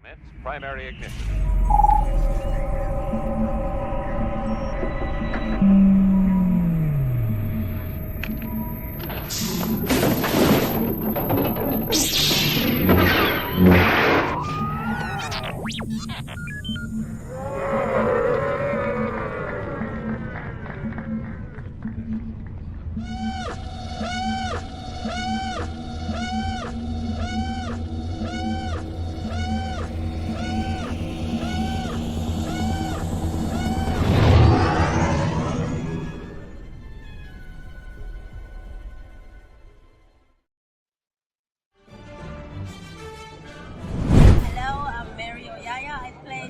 Commence primary ignition.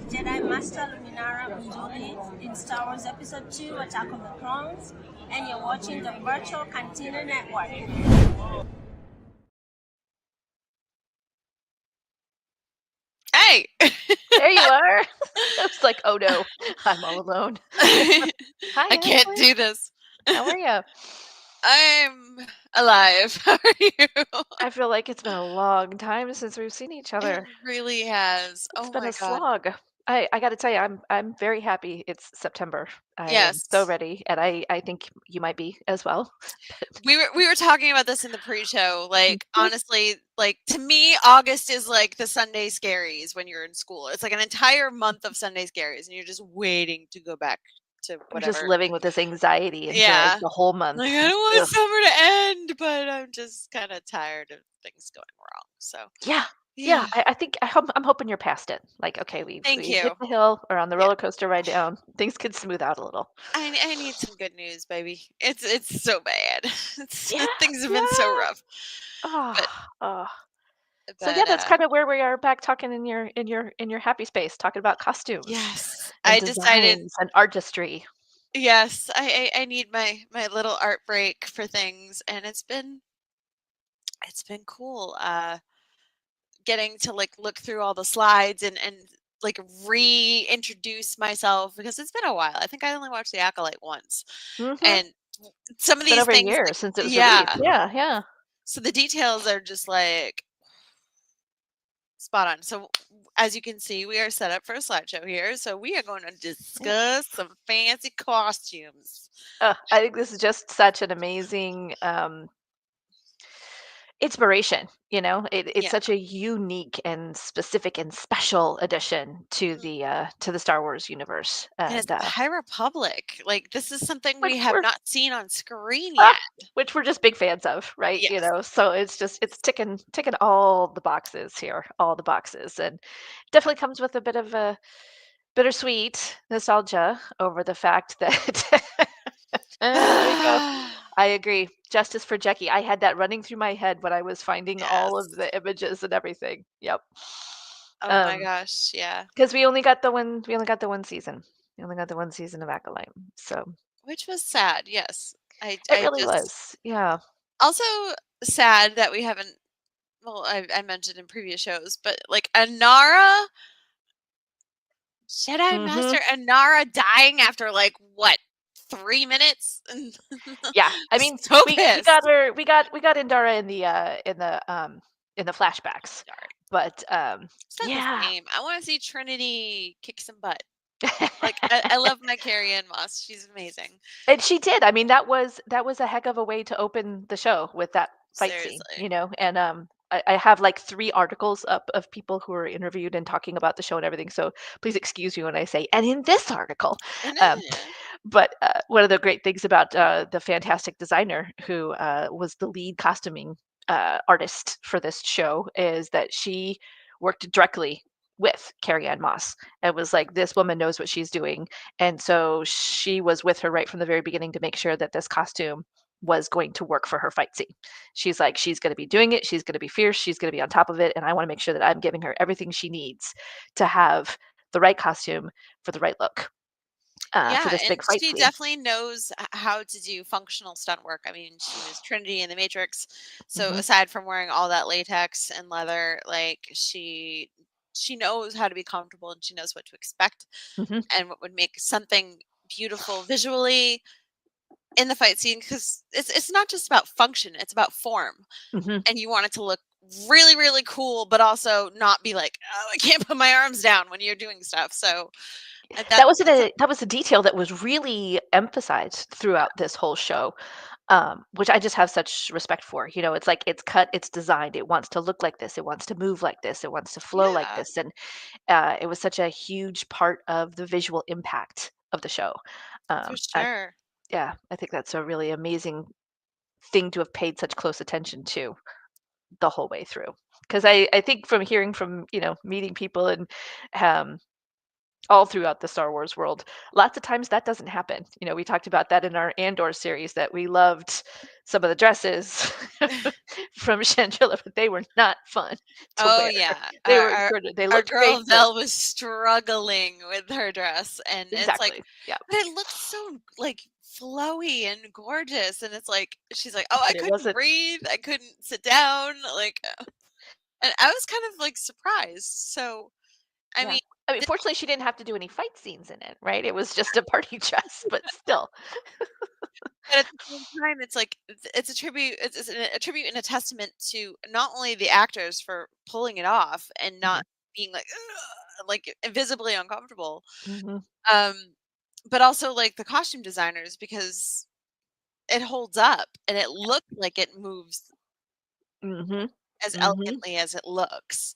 Jedi Master Luminara Ujoli in Star Wars Episode 2, Attack of the Clones, and you're watching the virtual Cantina Network. Hey! There you are. I was like, oh no, I'm all alone. Hi, I can't Ashley. do this. How are you? I'm alive. How are you? I feel like it's been a long time since we've seen each It other. really has. It's Oh been my a god. slog. I got to tell you, I'm very happy it's September. I am so Yes. ready, and I think you might be as well. We were talking about this in the pre-show. Like, honestly, like to me, August is like the Sunday scaries when you're in school. It's like an entire month of Sunday scaries, and you're just waiting to go back to I'm whatever. just living with this anxiety and Yeah. dread the whole month. Like, I don't want Ugh. summer to end, but I'm just kind of tired of things going wrong. So Yeah. I think I'm hoping you're past it. Like, okay, Thank we've you. hit the hill or on the Yeah. roller coaster ride down. Things could smooth out a little. I need some good news, baby. It's so bad. Things have been Yeah. so rough. So yeah, that's kind of where we are back talking in your happy space, talking about costumes Yes, and I decided. designs and artistry. Yes, I need my little art break for things, and it's been cool. Getting to like look through all the slides and like reintroduce myself because it's been a while. I think I only watched the Acolyte once, Mhm. and some of It's been these over a things, year like, since it was yeah. released. Yeah. So the details are just like spot on. So as you can see, we are set up for a slideshow here. So we are going to discuss some fancy costumes. I think this is just such an amazing inspiration. It's Yeah. such a unique and specific and special addition to Mhm. the Star Wars universe. And it's And the High Republic. Like, this is something we which have we're not seen on screen yet. which we're just big fans of, right? Yes. So it's ticking all the boxes here, all the boxes, and definitely comes with a bit of a bittersweet nostalgia over the fact that there you go. I agree. Justice for Jackie. I had that running through my head when I was finding all of Yes. the images and everything. Yep. Oh my gosh, yeah. Because we only got the one season. We only got the one season of Acolyte. So Which was sad, yes. it I really just was. Yeah. also sad that we haven't, well, I mentioned in previous shows, but like Anara, Jedi Master Mhm. Anara dying after like what, 3 minutes? Yeah. I mean, So we got pissed. her we got Indara in the flashbacks. Sorry. But It's not the yeah. same. I want to see Trinity kick some butt. Like, I love my Carrie-Ann Moss. She's amazing. And she did. I mean, that was a heck of a way to open the show with that fight scene, Seriously. and I have like 3 articles up of people who were interviewed and talking about the show and everything. So please excuse me when I say and in this article. Um, but one of the great things about the fantastic designer who was the lead costuming artist for this show is that she worked directly with Carrie-Ann Moss and was like, this woman knows what she's doing. And so she was with her right from the very beginning to make sure that this costume was going to work for her fight scene. She's like, she's going to be doing it. She's going to be fierce. She's going to be on top of it. And I want to make sure that I'm giving her everything she needs to have the right costume for the right look for Yeah, this and big fight she scene. definitely knows how to do functional stunt work. I mean, she was Trinity in the Matrix. So Mhm. aside from wearing all that latex and leather, like she knows how to be comfortable and she knows what to expect Mhm. and what would make something beautiful visually in the fight scene because it's not just about function, it's about form. Mhm. And you want it to look really, really cool, but also not be like, oh, I can't put my arms down when you're doing stuff. So That was a detail that was really emphasized throughout this whole show, which I just have such respect for. You know, it's like it's cut, it's designed, it wants to look like this, it wants to move like this, it wants to flow like yeah, this, and it was such a huge part of the visual impact of the show. for I, sure. yeah, I think that's a really amazing thing to have paid such close attention to the whole way through. Because I think from hearing from, meeting people and um, all throughout the Star Wars world, lots of times that doesn't happen. We talked about that in our Andor series that we loved some of the dresses from Shangela, but they were not fun to Oh wear. yeah, They were good. They our looked great, girl but Vel was struggling with her dress, and it's like, exactly. Yeah. but it looked so like flowy and gorgeous, and it's like she's like, oh, I But it couldn't wasn't. breathe, I couldn't sit down, like, and I was kind of like surprised. So I Yeah. mean, I mean, fortunately, she didn't have to do any fight scenes in it, right? It was just a party dress, but still. but at the same time, it's like it's a tribute. It's a tribute and a testament to not only the actors for pulling it off and Mhm. not being like, "Ugh," like visibly uncomfortable, Mhm. um, but also like the costume designers because it holds up and it looked like it moves Mhm. as Mhm. elegantly as it looks,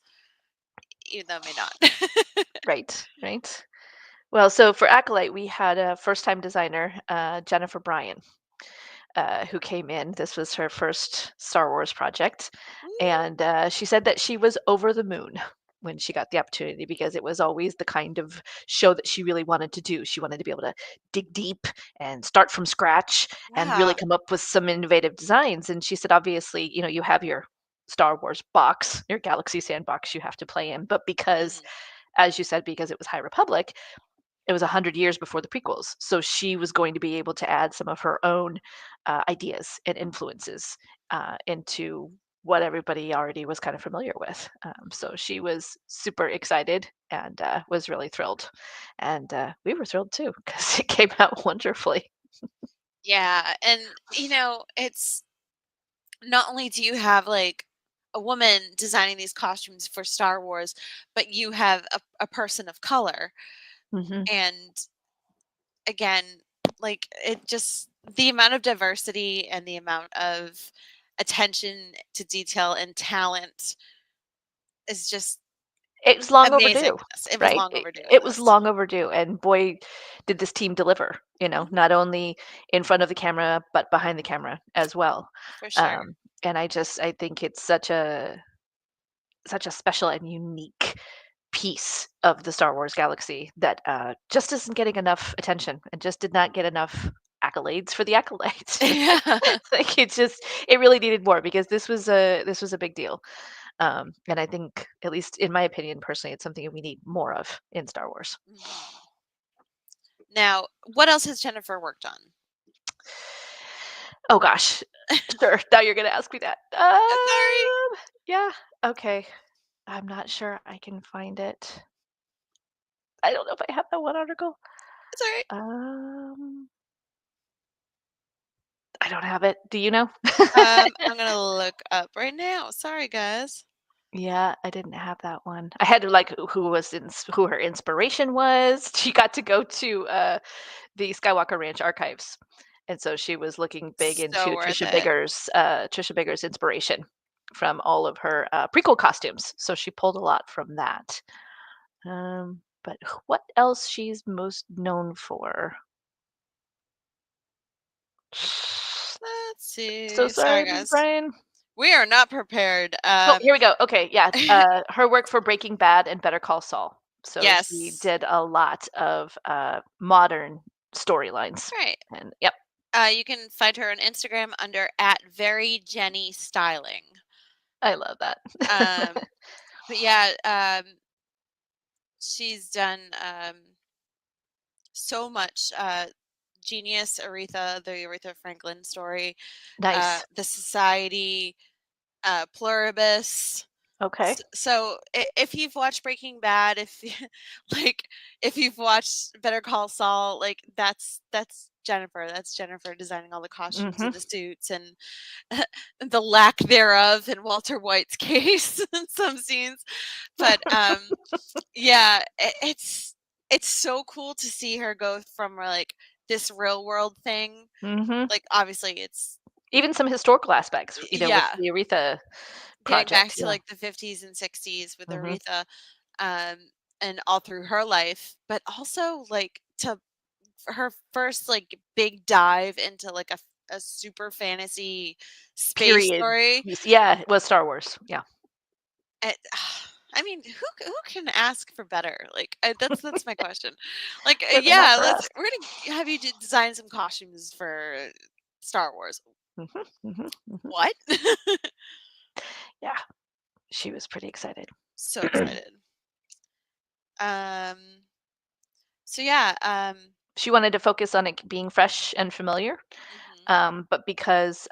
even though it may not. Right. Right. Well, so for Acolyte, we had a first-time designer, Jennifer Bryan, who came in. This was her first Star Wars project, Mm, and she said that she was over the moon when she got the opportunity because it was always the kind of show that she really wanted to do. She wanted to be able to dig deep and start from scratch and really yeah. come up with some innovative designs. And she said, obviously, you have your Star Wars box, your Galaxy Sandbox you have to play in, but because, Mm, as you said, because it was High Republic, it was 100 years before the prequels. So she was going to be able to add some of her own ideas and influences into what everybody already was kind of familiar with. So she was super excited and was really thrilled. And we were thrilled too because it came out wonderfully. yeah, and it's not only do you have like a woman designing these costumes for Star Wars, but you have a person of color. Hmm. And again, like it just the amount of diversity and the amount of attention to detail and talent is just It was long amazing. overdue, Yes, it was right? long It, overdue in it was this. long overdue. And boy, did this team deliver, Mhm, not only in front of the camera, but behind the camera as well. for sure. And I think it's such a special and unique piece of the Star Wars galaxy that just isn't getting enough attention and just did not get enough accolades for the accolades. Yeah. Like it really needed more because this was a big deal. And I think, at least in my opinion, personally, it's something that we need more of in Star Wars. Mhm. Now, what else has Jennifer worked on? Oh gosh, sure. Now you're gonna ask me that. Sorry. Yeah. Okay. I'm not sure I can find it. I don't know if I have that one article. Sorry. Um, I don't have it. Do you know? I'm gonna look up right now. Sorry, guys. Yeah, I didn't have that one. I had to like who her inspiration was. She got to go to the Skywalker Ranch archives. And so she was looking big So into worth it. Trisha Bigger's inspiration from all of her prequel costumes. So she pulled a lot from that. But what else she's most known for? Let's So see. Sorry, sorry, Miss guys. Brian. We are not prepared. Oh, here we go. Okay, yeah. Her work for Breaking Bad and Better Call Saul. So she Yes. did a lot of modern storylines. Right. And yep, You can find her on Instagram under at very Jenny Styling. I love that. Um, but yeah, she's done so much. Genius, Aretha, the Aretha Franklin story, Nice. the Society, Pluribus. Okay. So if you've watched Breaking Bad, if like if you've watched Better Call Saul, like that's Jennifer. That's Jennifer designing all the costumes and Mhm. the suits and the lack thereof in Walter White's case in some scenes. But yeah, it's so cool to see her go from like this real world thing. Mhm. Like obviously it's Even some historical aspects, with yeah, the Aretha getting back project. to Yeah. like the 50s and 60s with Mhm. Aretha, um, and all through her life, but also like to her first like big dive into like a super fantasy space Period story. piece. Yeah, it was Star Wars. Yeah. It, I mean, who can ask for better? Like that's my question. Like Certainly not yeah, for us. we're gonna have you design some costumes for Star Wars. Mhm. Mhm. Mhm. What? Yeah, she was pretty excited. So excited. So yeah, She wanted to focus on it being fresh and familiar, mhm. but because,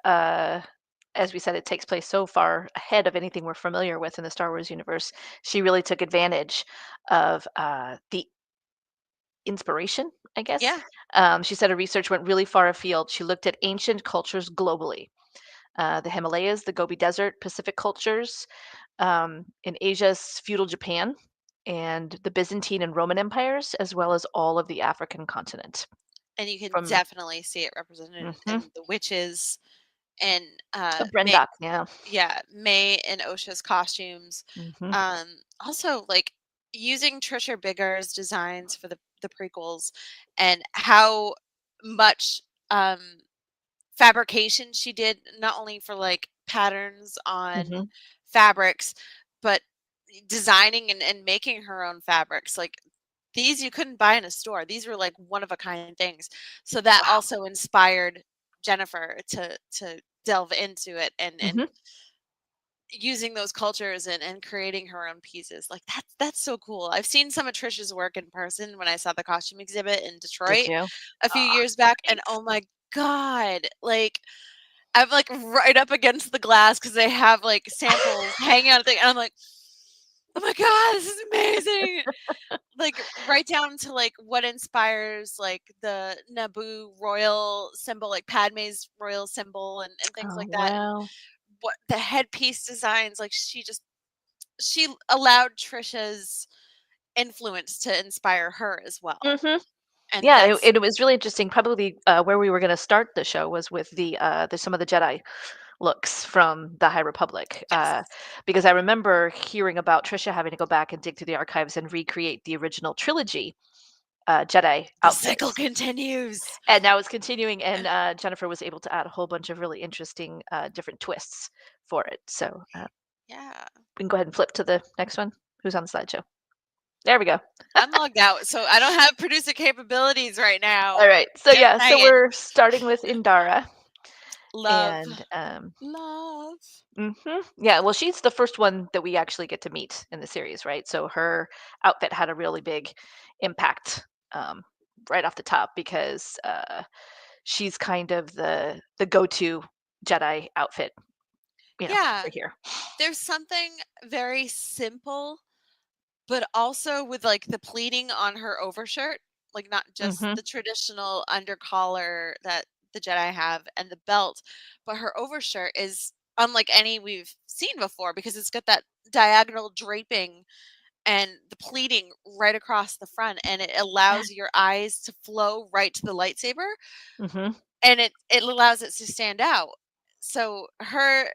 as we said, it takes place so far ahead of anything we're familiar with in the Star Wars universe, she really took advantage of the inspiration, I guess. Yeah, She said her research went really far afield. She looked at ancient cultures globally, the Himalayas, the Gobi Desert, Pacific cultures, in Asia's feudal Japan, and the Byzantine and Roman empires, as well as all of the African continent. and you can From definitely see it represented hmm in the witches and Brendock, yeah. May and Osha's costumes. Hmm Also, like using Trisha Bigger's designs for the prequels and how much um, fabrication she did, not only for like patterns on hmm fabrics, but designing and making her own fabrics. Like these you couldn't buy in a store. These were like one of a kind things. So that Wow. also inspired Jennifer to delve into it and hmm using those cultures and creating her own pieces. Like that's so cool. I've seen some of Trisha's work in person when I saw the costume exhibit in Did Detroit you? a few Oh, years so back, and great. oh my god, like I'm like right up against the glass because they have like samples hanging out of thing, and I'm like, oh my god, this is amazing. Like right down to like what inspires like the Naboo royal symbol, like Padme's royal symbol and things Oh, like that, and wow. what the headpiece designs, like she allowed Trisha's influence to inspire her as well. hmm And Yeah, that's it was really interesting. Probably where we were going to start the show was with the some of the Jedi looks from the High Republic, yes, because I remember hearing about Trisha having to go back and dig through the archives and recreate the original trilogy Jedi the cycle outfits. continues. And now it's continuing, and Jennifer was able to add a whole bunch of really interesting different twists for it. So Yeah. we can go ahead and flip to the next one. Who's on the slideshow? There we go. I'm logged out, so I don't have producer capabilities right now. All right. So Just yeah, so saying. we're starting with Indara, Love. and Love. yeah, well, she's the first one that we actually get to meet in the series, right? So her outfit had a really big impact um, right off the top because she's kind of the go-to Jedi outfit, for Yeah. here. There's something very simple, but also with like the pleating on her overshirt, like not just hmm the traditional undercollar that the Jedi have and the belt, but her overshirt is unlike any we've seen before because it's got that diagonal draping and the pleating right across the front, and it allows your eyes to flow right to the lightsaber, hmm and it allows it to stand out. So her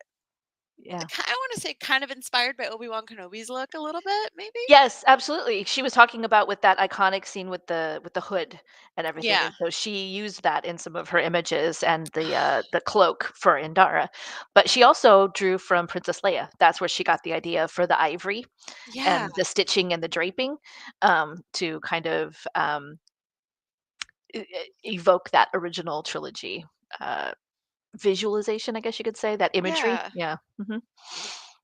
Yeah. I want to say kind of inspired by Obi-Wan Kenobi's look a little bit, maybe? Yes, absolutely. She was talking about with that iconic scene with the hood and everything, Yeah. and so she used that in some of her images and the cloak for Indara. But she also drew from Princess Leia. That's where she got the idea for the ivory Yeah. and the stitching and the draping, to kind of evoke that original trilogy uh, visualization, I guess you could say, that imagery. Yeah. Yeah. hmm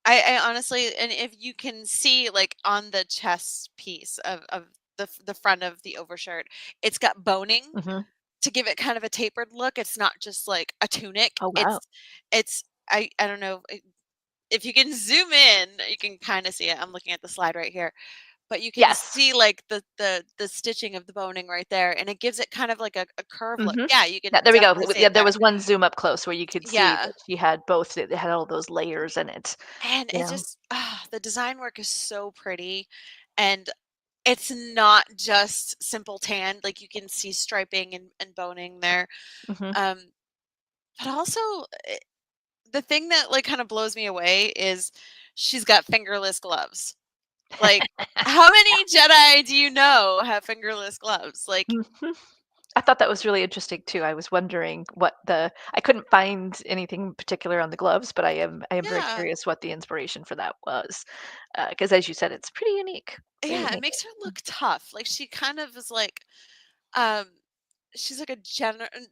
I honestly, and if you can see like on the chest piece of the front of the overshirt, it's got boning hmm to give it kind of a tapered look. It's not just like a tunic. Oh wow. It's I don't know if you can zoom in, you can kind of see it. I'm looking at the slide right here. but you can Yes. see like the stitching of the boning right there, and it gives it kind of like a curve look. Mhm. Yeah, you can Yeah, there we go. definitely see Yeah, it there there. was one zoom up close where you could see Yeah. that she had both. It had all those layers in it. And You it know. just the design work is so pretty, and it's not just simple tan, like, you can see striping and boning there, Mhm. um, but also, the thing that, like, kinda blows me away is she's got fingerless gloves. Like, how many Jedi do you know have fingerless gloves? Like, Mhm. I thought that was really interesting too. I was wondering what the I couldn't find anything particular on the gloves, but I am very yeah, curious what the inspiration for that was. Because as you said, it's pretty unique. Pretty yeah, it unique. makes her look tough, like, she kind of is like, um she's like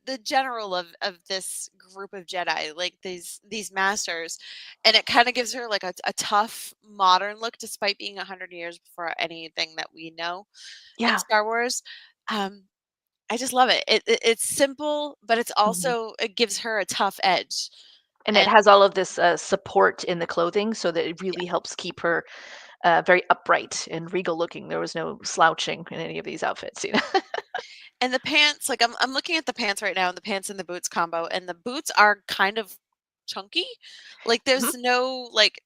the general of this group of Jedi, like these masters, and it kind of gives her like a tough modern look, despite being 100 years before anything that we know in Yeah. Star Wars. Um, I just love it. It's simple, but it's Mhm. also it gives her a tough edge, And it and has all of this support in the clothing, so that it yeah, really helps keep her very upright and regal looking. There was no slouching in any of these outfits. You know. and the pants. Like I'm looking at the pants right now, and the pants and the boots combo, and the boots are kind of chunky. Like Mhm. there's no like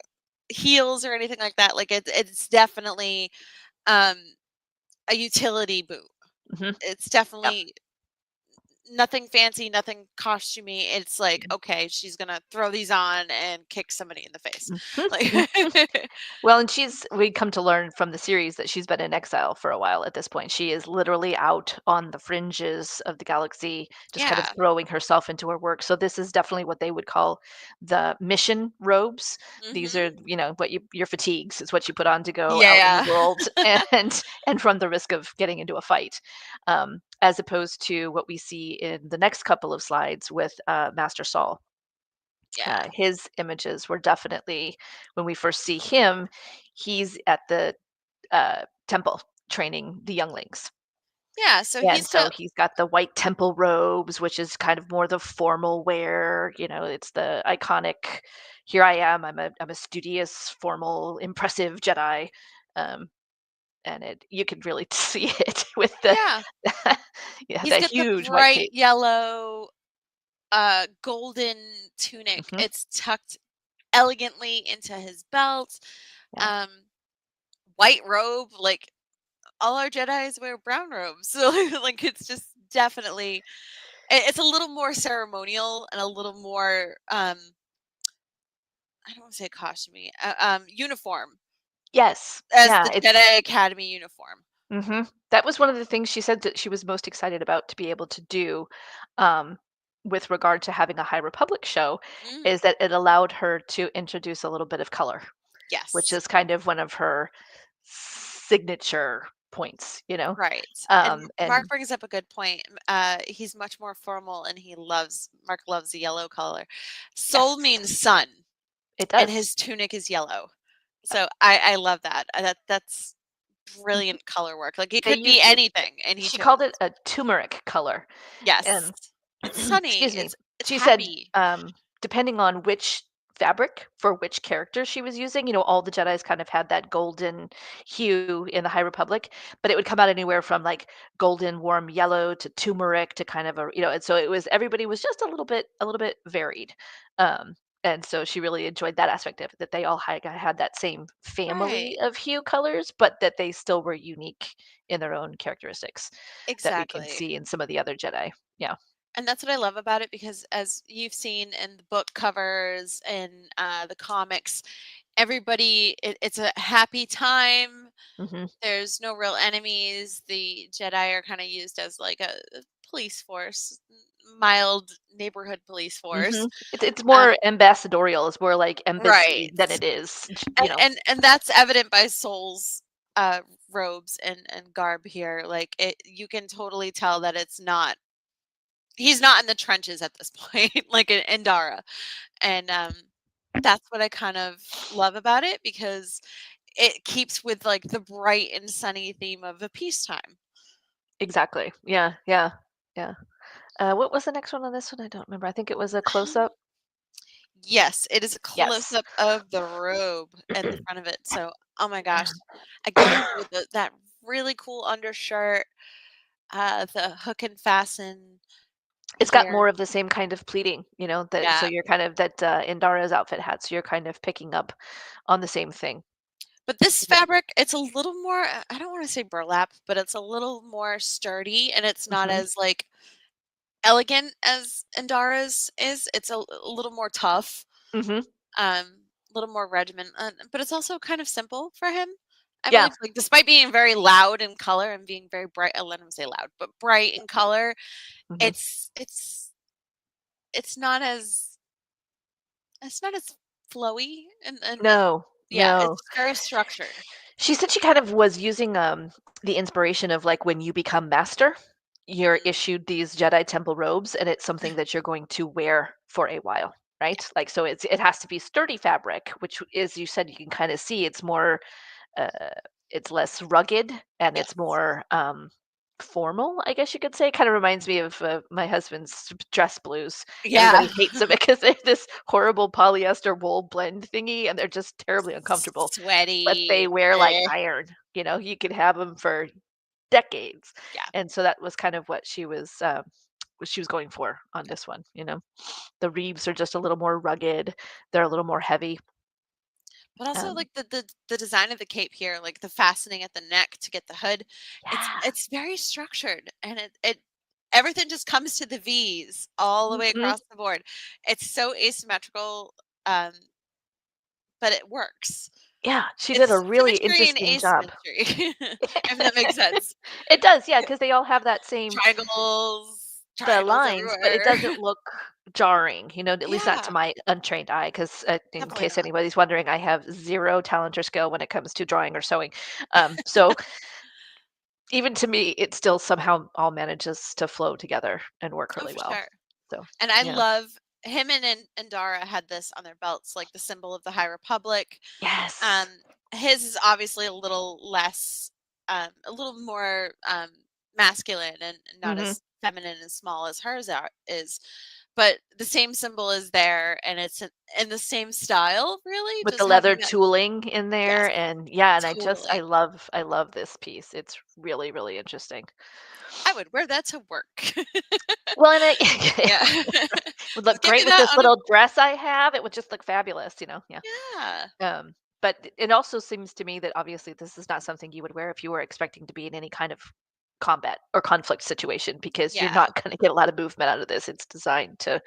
heels or anything like that. Like it's definitely um a utility boot. Mhm. It's Yep. definitely nothing fancy, nothing costumey. It's like, okay, she's gonna throw these on and kick somebody in the face. Mhm. Mhm. Like Well, and we come to learn from the series that she's been in exile for a while at this point. She is literally out on the fringes of the galaxy, just kind of yeah. throwing herself into her work. So this is definitely what they would call the mission robes. These Mhm. are, what your fatigues is what you put on to go out in the Yeah. world and run the risk of getting into a fight. As opposed to what we see in the next couple of slides with Master Saul. Yeah. His images were definitely when we first see him, he's at the temple training the younglings. Yeah. So And he's so got he's got the white temple robes, which is kind of more the formal wear. It's the iconic. Here I am. I'm a studious, formal, impressive Jedi, um, and you can really see it with the yeah. yeah, He's that got the huge white bright cape. yellow golden tunic. Hmm. It's tucked elegantly into his belt. Yeah. Um white robe, like all our Jedis wear brown robes. So like it's just definitely it's a little more ceremonial and a little more I don't want to say costumey, uniform Yes. as Yeah. the It's Jedi Academy uniform. That was one of the things she said that she was most excited about to be able to do, um, with regard to having a High Republic show, Mm, is that it allowed her to introduce a little bit of color, which yes. is kind of one of her signature points, Right. And Mark and brings up a good point. He's much more formal and Mark loves the yellow color. Soul yes, means sun it and does. his tunic is yellow. Yep. So I love that. That's Mhm. brilliant color work. Like it They could be used it. anything and he She called it chose. a turmeric color, Yes. and It's sunny. excuse me, It's she said, happy. depending on which fabric for which character she was using, all the Jedis kind of had that golden hue in the High Republic, but it would come out anywhere from like golden warm yellow to turmeric to kind of and so everybody was just a little bit varied. Um, and so she really enjoyed that aspect of it, that they all had that same family Right. of hue colors, but that they still were unique in their own characteristics that we can Exactly. see in some of the other Jedi. Yeah. And that's what I love about it because as you've seen in the book covers and the comics, it's a happy time. Hmm. There's no real enemies. The Jedi are kind of used as like a police force, mild neighborhood police force. It's Um, more ambassadorial. It's more like right. embassy than it is, And that's evident by Soul's robes and garb here. Like you can totally tell that he's not in the trenches at this point, like in Dara. And that's what I kind of love about it because it keeps with like the bright and sunny theme of a peacetime. exactly. Yeah, yeah, yeah. What was the next one on this one? I don't remember. I think it was a close Um, up. Yes, it is a Yes. close-up of the robe and the front of it, so, oh my gosh. Again, with that really cool undershirt, the hook and fasten It's got here. more of the same kind of pleating, that so Yeah, you're kind of that, Indara's outfit had, so you're kind of picking up on the same thing. but this Yep. fabric, it's a little more, I don't wanna say burlap, but it's a little more sturdy, and it's not Mhm. as, like, elegant as Endara's is. It's a little more tough. Mhm. A little more regimen, but it's also kind of simple for him. I Yeah. believe, like, despite being very loud in color and being very bright, let him say loud, but bright in color, Mhm. it's not as it's not as flowy and No. yeah, it's No. just very structured. She said she kind of was using, the inspiration of, like, when you become master, you're Mm, issued these Jedi Temple robes, and it's something that you're going to wear for a while, yeah, right? Like, so it has to be sturdy fabric, which is you said you can kinda see it's more, uh, it's less rugged and it's yes. more, formal, I guess you could say. Kinda reminds me of, my husband's dress blues. Yeah. Everybody hates them because they're this horrible polyester wool blend thingy, and they're just terribly uncomfortable. But they Sweaty. wear like Eh, iron, you could have them for decades, yeah. and so that was kind of what she was going for on this one, The reeves are just a little more rugged, they're a little more heavy, But also, um like, the design of the cape here, like, the fastening at the neck to get the hood, Yeah. it's very structured, and it everything just comes to the V's all the way Mhm. across the board. It's so asymmetrical, um, but it works. Yeah, she did a It's really symmetry and interesting job. asymmetry, if that makes sense. It does, yeah, because they all have that same the Triangles lines, but it everywhere. doesn't look jarring, at least not to Yeah, my untrained eye. Because in definitely case not. anybody's wondering, I have 0 talent or skill when it comes to drawing or sewing. So even to me, it still somehow all manages to flow together and work Oh, really for well. sure. So, And I yeah. love him and Dara had this on their belts, like the symbol of the High Republic. Um, Yes. his is obviously a little less, a little more masculine and not Mhm. as feminine and small as is, but the same symbol is there, and it's in the same style, really, With the just leather having that. tooling in there, Yes, and yeah, and I totally. love this piece. It's really, really interesting. I would wear that to work. Well, and Yeah, would just look give me great with that this on a little dress I have. It would just look fabulous, yeah. yeah. But it also seems to me that obviously this is not something you would wear if you were expecting to be in any kind of combat or conflict situation because you're Yeah. not going to get a lot of movement out of this. It's designed to,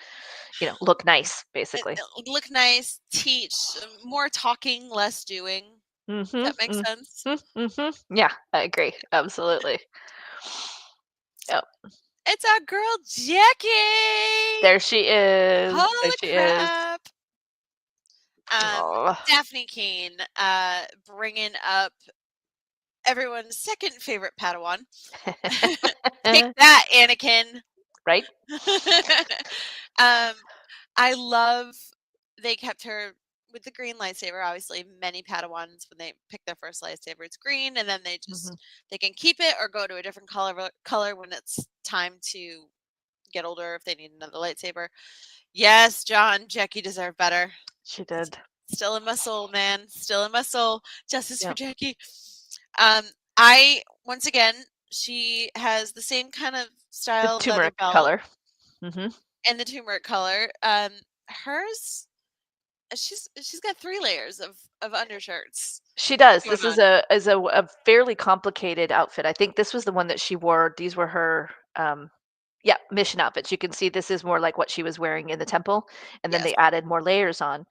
look nice, basically. It look nice, teach, more talking, less doing, if Mhm. that makes sense. Mhm. Mhm. Yeah, I agree. Absolutely. Yep. It's our girl Jackie! There she is. There Holy she is. crap! Um, Oh. Daphne Kane, bringing up everyone's second favorite Padawan. Take that, Anakin! Right? Um, I love they kept her with the green lightsaber. Obviously, many Padawans when they pick their first lightsaber, it's green, and then Mhm. they can keep it or go to a different color when it's time to get older if they need another lightsaber. Yes, John, Jackie deserved better. She did. Still in my soul, man. Still in my soul. Justice for Yep. Jackie. Um, I once again, she has the same kind of The style leather turmeric belt color. Mhm. and the turmeric color. Hers, she's got 3 layers of undershirts She does. going This is on. a fairly complicated outfit. I think this was the one that she wore. These were her, yeah, mission outfits. You can see this is more like what she was wearing in the temple, and then Yes. they added more layers on.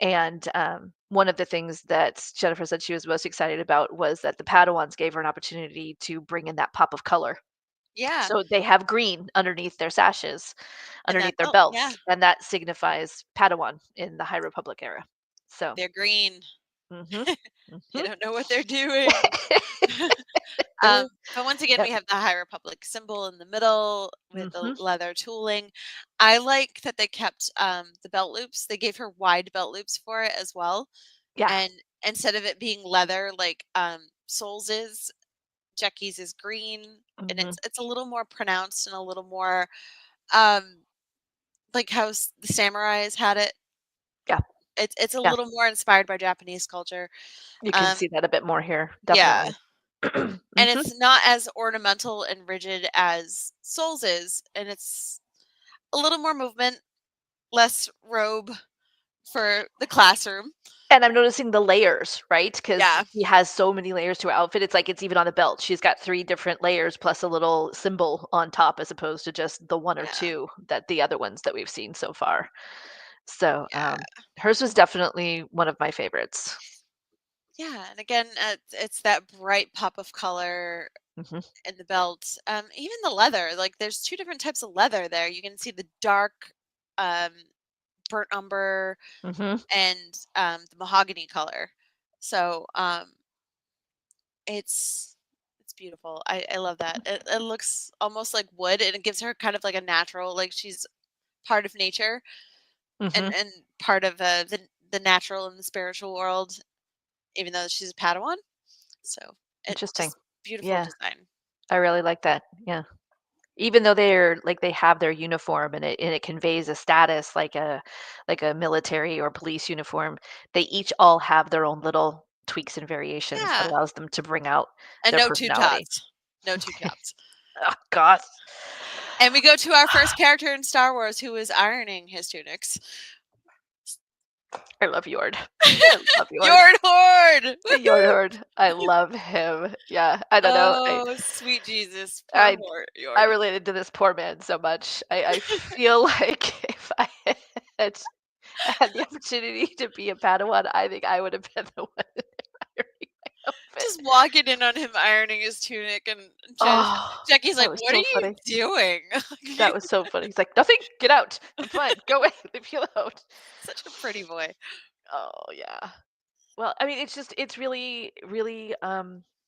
And one of the things that Jennifer said she was most excited about was that the Padawans gave her an opportunity to bring in that pop of color. Yeah. So they have green underneath their sashes, And that underneath their belt, yeah. belts, and that signifies Padawan in the High Republic era. So, They're green. mhm, They mhm. don't know what they're doing. But once again, we Yep. have the High Republic symbol in the middle with the Mhm. leather tooling. I like that they kept the belt loops. They gave her wide belt loops for it as well. Yeah. And instead of it being leather like Souls is, Jackie's is green, and Mhm. it's a little more pronounced and a little more um like how the samurais had it. Yeah. It's a Yeah. little more inspired by Japanese culture. You can Um, see that a bit more here, yeah, definitely. and Mhm. it's not as ornamental and rigid as Souls is, and it's a little more movement, less robe for the classroom. And I'm noticing the layers, right? Because Yeah, he has so many layers to her outfit. It's like it's even on the belt. She's got 3 different layers plus a little symbol on top as opposed to just the 1 or yeah, 2 that the other ones that we've seen so far. So, yeah, hers was definitely one of my favorites. yeah. And again, it's that bright pop of color Mhm. in the belt. Even the leather. Like, there's two different types of leather there. You can see the dark, um, burnt umber Mhm. and the mahogany color. So it's beautiful. I love that. It looks almost like wood, and it gives her kind of like a natural, like she's part of nature Mhm. and part of the natural and the spiritual world, even though she's a Padawan. So it Interesting. just beautiful Yeah, design. I really like that. Yeah. Even though they're like they have their uniform and it conveys a status like a military or police uniform, they each all have their own little tweaks and variations that Yeah, allows them to bring out and their no tube personality. tops. No tube tops. Oh god. And we go to our first character in Star Wars who is ironing his tunics. I love Yord. I love Yord. Yord Horde! Yord Woohoo! Horde. I love him. Yeah, I don't know. Oh, sweet Jesus. Poor I I Yord. related to this poor man so much. I feel like if I had had the opportunity to be a Padawan, I think I would have been the one ironing my outfit. Just walking in on him ironing his tunic, and Oh, Jackie's that like, was "What are so you funny. doing?" That was so funny. He's like, "Nothing. Get out. I'm fine. Go away. Leave me alone." Such a pretty boy. Oh yeah. Well, I mean, it's really, really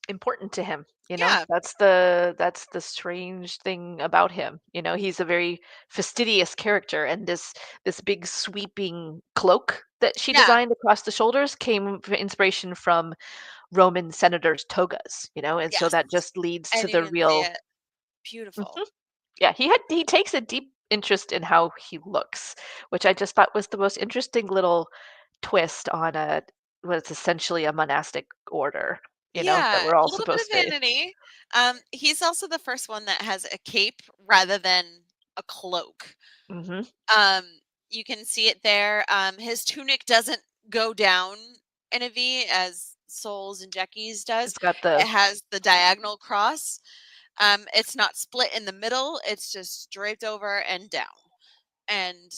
important to him. You know, Yeah, that's the strange thing about him. You know, he's a very fastidious character, and this big sweeping cloak that she yeah, designed across the shoulders came for inspiration from Roman senators' togas. You know, and so yes. that just leads And to you the can see real. it. Beautiful. Mhm. Yeah, he takes a deep interest in how he looks, which I just thought was the most interesting little twist on a what's essentially a monastic order, you know, that Yeah, we're a all little bit of supposed to. vanity. He's also the first one that has a cape rather than a cloak. Mhm. Um, you can see it there. His tunic doesn't go down in a V as Souls and Jackie's does. It's got It the has the diagonal cross. It's not split in the middle. It's just draped over and down. And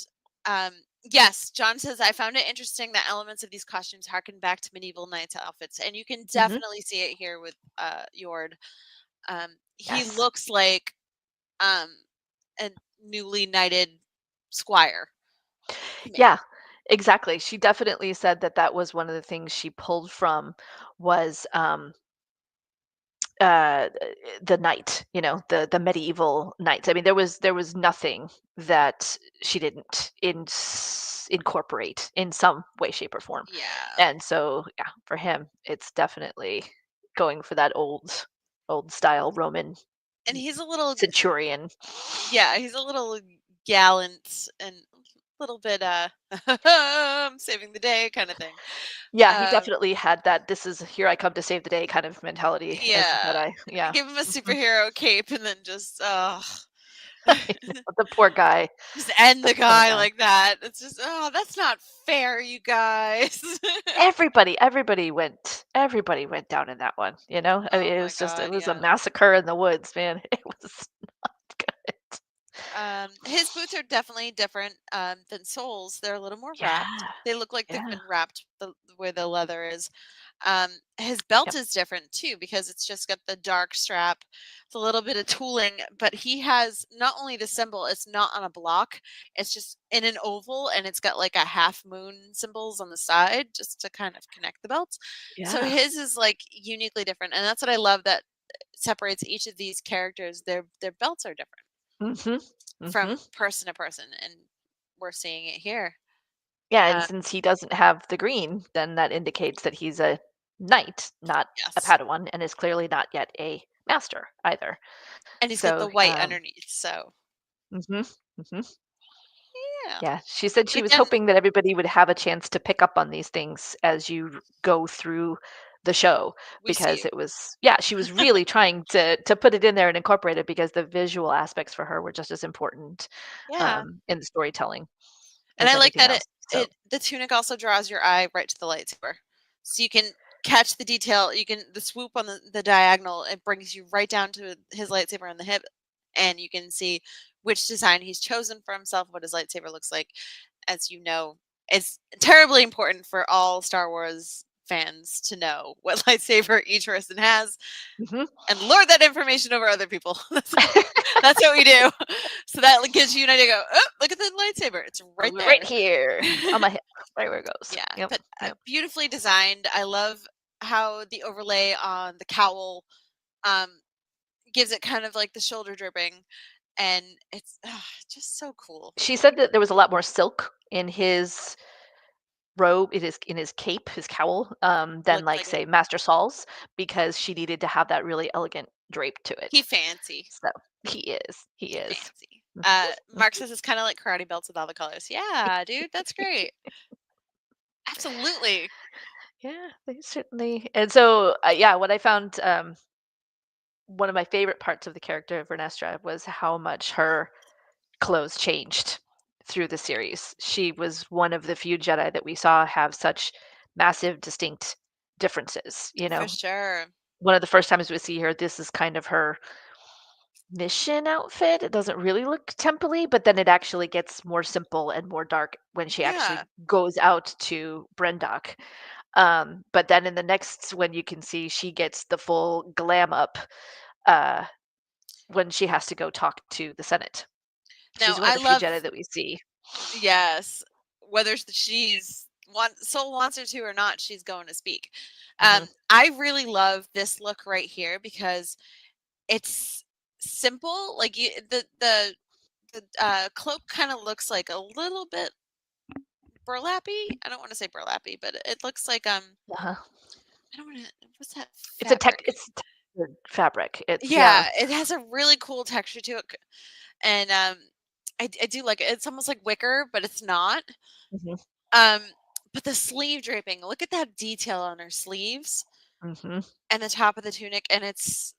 um, yes, John says I found it interesting that elements of these costumes harken back to medieval knights outfits, and you can Mhm. definitely see it here with Yord. He Yes. looks like um, a newly knighted squire to me. Yeah, exactly. She definitely said that that was one of the things she pulled from was uh the knight, you know, the medieval knights. I mean, there was nothing that she didn't incorporate in some way, shape, or form. Yeah, And so yeah, for him it's definitely going for that old style Roman and he's a little centurion. yeah, he's a little gallant and a little bit I'm saving the day kind of thing. Yeah, he Um, definitely had that "this is here I come to save the day" kind of mentality as a yeah, Jedi. Yeah. give him a Mhm. superhero cape and then just I know, the poor guy, just end the the poor guy guy. like that. It's just, oh, that's not fair, you guys. Everybody went down in that one, you know? I mean, Oh my it god, was a yeah. massacre in the woods, man. It was not good. His boots are definitely different than Soul's. They're a little more wrapped. Yeah, They look like they've yeah, been wrapped where the leather is. His belt yep, is different too because it's just got the dark strap. It's a little bit of tooling, but he has not only the symbol, it's not on a block. It's just in an oval and it's got like a half moon symbols on the side just to kind of connect the belts. So yeah. his is like uniquely different. And that's what I love that separates each of these characters. Their belts are different Mhm, from mhm. person to person, and we're seeing it here. Yeah, and Uh, since he doesn't have the green, then that indicates that he's a knight, not a yes. Padawan, and is clearly not yet a master either. And he's got So, the white underneath. So mhm, mhm. Yeah. Yeah, she said But she was again, hoping that everybody would have a chance to pick up on these things as you go through the show we see because you. it was yeah, she was really trying to put it in there and incorporate it because the visual aspects for her were just as important Yeah. in the storytelling And as I like anything that else. So, it the tunic also draws your eye right to the lightsaber. So you can catch the detail, you can the swoop on the diagonal, it brings you right down to his lightsaber on the hip, and you can see which design he's chosen for himself, what his lightsaber looks like. As you know, it's terribly important for all Star Wars fans to know what lightsaber each person has mhm. and lord that information over other people. That's what we do. So that gives you an idea. Go, oh, look at the lightsaber. It's right Right there. here on my hip, right where it goes. Yeah, Yep, but yep. beautifully designed. I love how the overlay on the cowl um, gives it kind of like the shoulder dripping, and it's just so cool. She said that there was a lot more silk in his robe, in his cape, his cowl, than Looked like like it. say Master Saul's because she needed to have that really elegant drape to He it. fancy. So he He is. fancy. Mark says it's kind of like karate belts with all the colors. Yeah, dude, that's great. Absolutely. Yeah, they certainly. And so, yeah, what I found one of my favorite parts of the character of Vernestra was how much her clothes changed through the series. She was one of the few Jedi that we saw have such massive, distinct differences. You For know, sure. one of the first times we see her, this is kind of her mission outfit. It doesn't really look temple-y, but then it actually gets more simple and more dark when she actually Yeah. goes out to Brendok. But then in the next one, you can see she gets the full glam up uh, when she has to go talk to the Senate. Now She's one of I the few love Jedi that we see. yes, whether she's Soul wants her to or not, she's going to speak. Hmm. I really love this look right here because it's simple. Like the cloak kind of looks like a little bit burlappy. I don't want to say burlappy, but it looks like Uh-huh. I don't want to. What's that It's a tech. fabric? It's textured fabric. It's yeah. Yeah, it has a really cool texture to it, and I do like it. It's almost like wicker, but it's not. Hmm. Um, but the sleeve draping, look at that detail on her sleeves Hmm. and the top of the tunic, and it's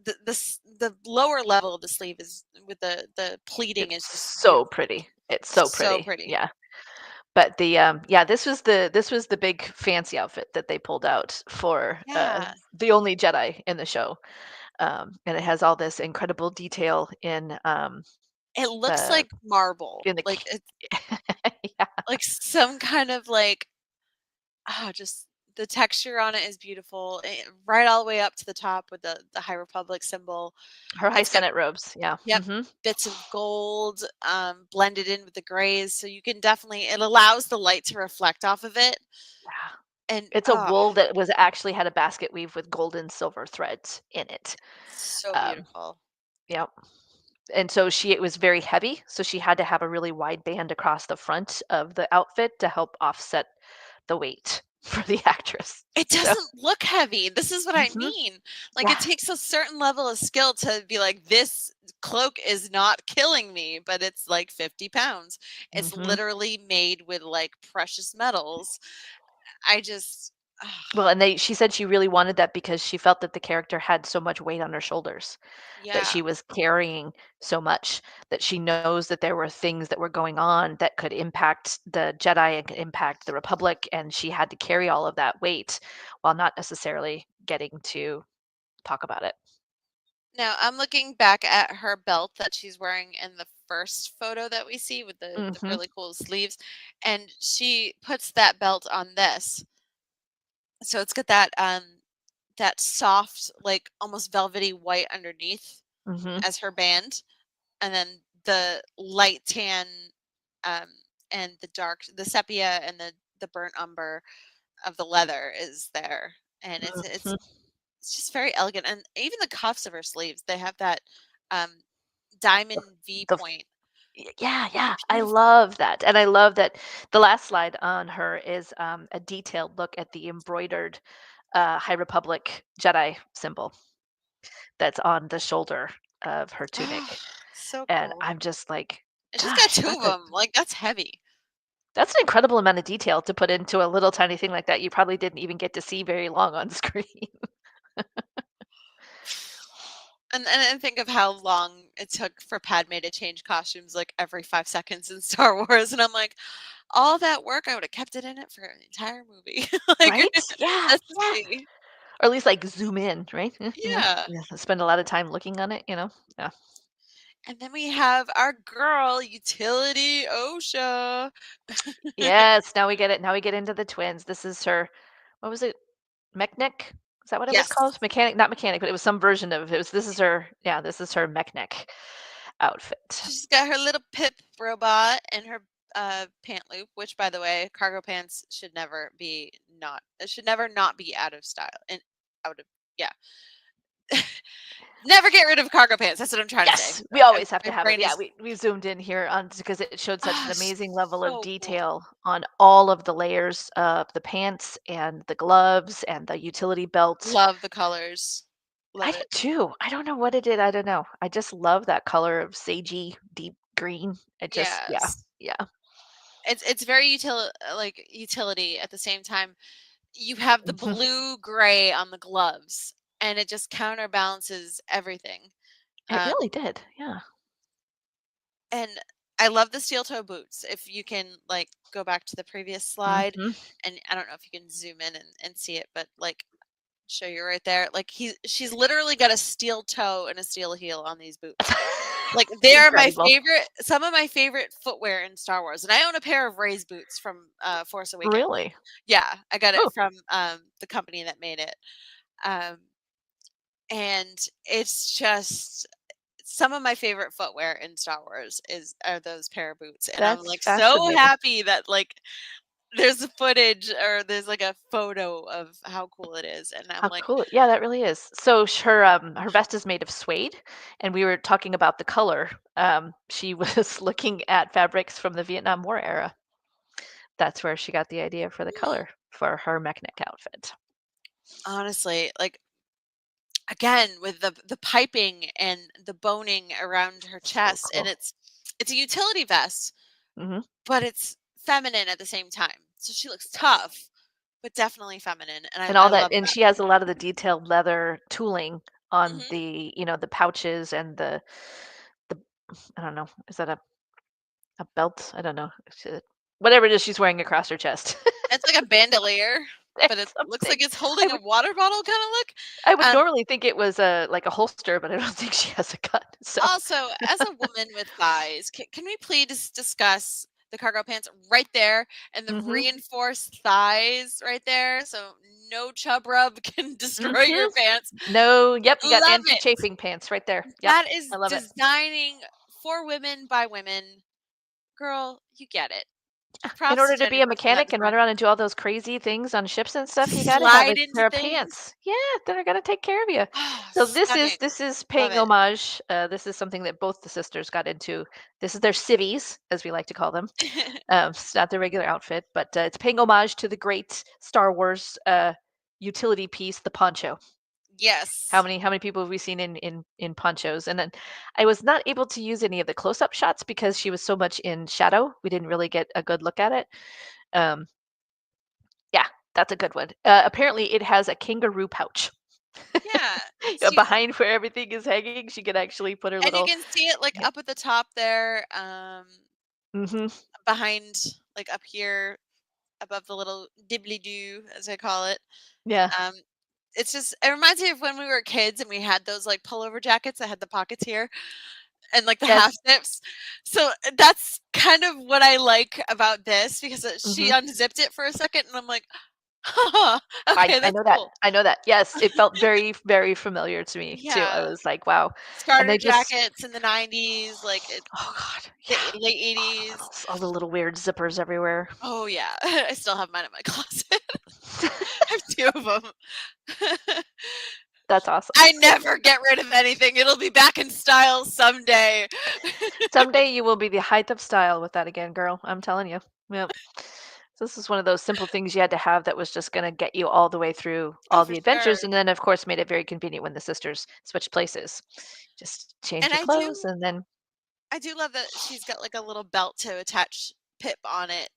the lower level of the sleeve is with the pleating is just It's so beautiful, pretty. It's so so pretty. pretty. Yeah. But the yeah, this was the big fancy outfit that they pulled out for Yeah, the only Jedi in the show. And it has all this incredible detail it looks the like marble, in the like it's yeah, like some kind of like just the texture on it is beautiful, right all the way up to the top with the High Republic symbol. her high It's got senate robes. Yeah. yep, bits of gold, blended in with the grays, so you can definitely it allows the light to reflect off of it, Yeah. and, It's a wool that was actually had a basket weave with gold and silver threads in it. so Um, beautiful. yep. And so it was very heavy, so she had to have a really wide band across the front of the outfit to help offset the weight for the actress. It So, doesn't look heavy, this is what I mhm, mean, like, it yeah. takes a certain level of skill to be like, "This cloak is not killing me," but it's, like, 50 pounds. It's Mhm. literally made with, like, precious metals. I just Well, and she said she really wanted that because she felt that the character had so much weight on her shoulders, that she yeah. was carrying so much, that she knows that there were things that were going on that could impact the Jedi and could impact the Republic, and she had to carry all of that weight while not necessarily getting to talk about it. Now, I'm looking back at her belt that she's wearing in the first photo that we see with the Mhm. really cool sleeves, and she puts that belt on this. So it's got that soft, like almost velvety white underneath Mhm. as her band, and then the light tan um and the sepia and the burnt umber of the leather is there. And Mhm. it's just very elegant. And even the cuffs of her sleeves, they have that um diamond V The point. yeah, yeah, I Beautiful. love that, and I love that the last slide on her is, a detailed look at the embroidered, High Republic Jedi symbol that's on the shoulder of her Oh, tunic, so and cool. I'm just like, And she's got Gosh, 2 of them. Like, that's heavy. that's an incredible amount of detail to put into a little tiny thing like that you probably didn't even get to see very long on screen. And think of how long it took for Padme to change costumes, like, every 5 seconds in Star Wars, and I'm like, all that work, I would've kept it in it for an entire movie. Like, Right? Yeah, just to yeah. see. Or at least, like, zoom in, right? Yeah. Yeah, spend a lot of time looking on it, you know? Yeah. And then we have our girl, Utility OSHA. Yes, now we get it. Now we get into the twins. This is her what was it? Mechnic? Is that what it was Yes. called? Mechanic, not mechanic, but it was some version of it was this is her yeah, this is her mechnic outfit. She's got her little Pip robot and her, pant loop, which, by the way, cargo pants should never be not it should never not be out of style and out of yeah. Never get rid of cargo pants, that's what I'm trying to say. Yes, we always have to My have it. brain Yeah, is we zoomed in here on because it showed such an amazing level of so cool. detail on all of the layers of the pants and the gloves and the utility belt. Love the colors. I Love did it. too. I don't know what it did. I don't know. I just love that color of sagey deep green. It just yeah, Yes. yeah. It's very like, utility at the same time. You have the Mhm. blue-gray on the gloves, and it just counterbalances everything. It Um, really did. Yeah. and I love the steel toe boots. If you can, like, go back to the previous slide, Mhm. and I don't know if you can zoom in and see it, but, like, show you right there. Like, she's literally got a steel toe and a steel heel on these boots. Like, they are my Incredible. favorite some of my favorite footwear in Star Wars, and I own a pair of Rey's boots from, Force Awakens. Really? Yeah, I got it Oh, from, the company that made it. Um, and it's just some of my favorite footwear in Star Wars are those pair of boots, and I'm, that's like, so fascinating. happy that, like, there's a footage or there's, like, a photo of how cool it is, and I'm How like, cool. Yeah, that really is. So her vest is made of suede, and we were talking about the color. She was looking at fabrics from the Vietnam War era. That's where she got the idea for the mm, color for her mechnic outfit. honestly, like, again, with the piping and the boning around her So chest, and cool. it's a utility vest, Mhm. but it's feminine at the same time. So she looks tough, but definitely feminine, and And I all that love and that. she has a lot of the detailed leather tooling on Mhm. the, the pouches and the I don't know, is that a belt? I don't know. Whatever it is she's wearing across her chest. It's like a bandolier, but it It's looks something. like it's I holding a would water bottle kinda look. I would Um, normally think it was like a holster, but I don't think she has a gun. So, Also, as a woman with thighs, can we please discuss the cargo pants right there and the mhm. reinforced thighs right there so no chub rub can destroy your Mhm. pants? No, yep, you got Love it. anti-chafing pants right there. Yep. That is I love it. designing for women by women. Girl, you get it. In Props to order to be a Jennifer for that mechanic and run design. around and do all those crazy things on ships and stuff, you gotta have a Slide into pair of things. pants. Yeah, that are gonna take care of you. Oh, So stunning. this is Love paying it. homage. This is something that both the sisters got into. This is their civvies, as we like to call them. It's not their regular outfit, but it's paying homage to the great Star Wars utility piece, the poncho. Yes. How many people have we seen in ponchos? And then I was not able to use any of the close-up shots because she was so much in shadow. We didn't really get a good look at it. Um, yeah, that's a good one. Apparently, it has a kangaroo pouch. Yeah. So Behind where everything is hanging, she could actually put her and you little. can see it, like, Yeah. up at the top there, Hmm. behind, like, up here above the little dibbly-doo, as I call it. Yeah. Um, it's just it reminds me of when we were kids and we had those, like, pullover jackets that had the pockets here and, like, the half Yes. zips. So, that's kind of what I like about this because, she Hmm. unzipped it for a second and I'm like, "Huh, okay, I that's know that. cool." I know that. Yes, it felt very, very familiar to me too. I Yeah. was like, wow. And Starter they just. jackets in the 90s, like, Oh God. the Yeah. late All the 80s. all the little weird zippers everywhere. Oh, yeah. I still have mine in my closet. I have 2 of them. That's awesome. I never get rid of anything. It'll be back in style someday. Someday you will be the height of style with that again, girl. I'm telling you. Yep. So this is one of those simple things you had to have that was just going to get you all the way through Oh, all for the sure. adventures, and then of course made it very convenient when the sisters switched places. Just change And your I clothes, do and then I do love that she's got like a little belt to attach Pip on it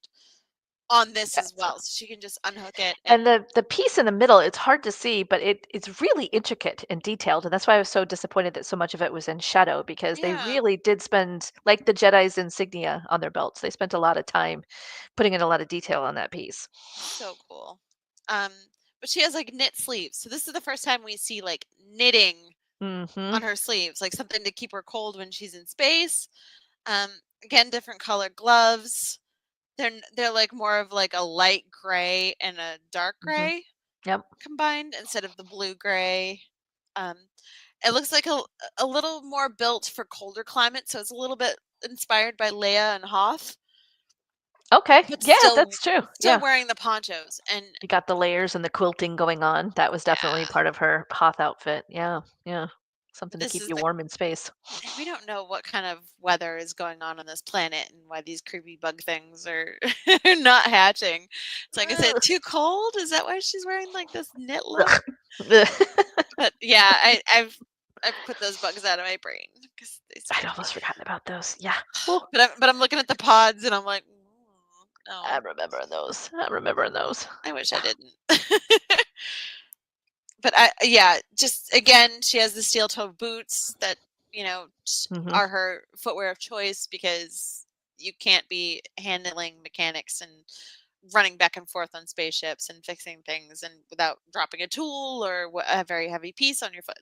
on this as Yes. well, so she can just unhook it and And the piece in the middle, it's hard to see, but it's really intricate and detailed, and that's why I was so disappointed that so much of it was in shadow because they yeah, really did spend like the Jedi's insignia on their belts. They spent a lot of time putting in a lot of detail on that piece. so cool. Um, but she has like knit sleeves, so this is the first time we see like knitting Mhm. on her sleeves, like something to keep her cold when she's in space. Um, again, different color gloves. They're like more of like a light gray and a dark Mhm. gray Yep. combined instead of the blue gray. Um, it looks like a little more built for colder climates, so it's a little bit inspired by Leia and Hoth, Okay. but Yeah, still that's true. still Yeah. wearing the ponchos. And You got the layers and the quilting going on. That was definitely yeah, part of her Hoth outfit. Yeah. Yeah. Something to this keep is you the warm in space. and we don't know what kind of weather is going on this planet and why these creepy bug things are not hatching. It's like, is it Ugh. too cold? Is that why she's wearing like this knit look? Ugh. Ugh. But yeah, I've put those bugs out of my brain because they I'd scare me. almost forgotten about those. Yeah. Ooh, But I'm looking at the pods and I'm like, no, I'm remembering those. I'm remembering those. I wish I Yeah. didn't. But yeah, just again, she has the steel toe boots that Mhm. are her footwear of choice because you can't be handling mechanics and running back and forth on spaceships and fixing things and without dropping a tool or a very heavy piece on your foot.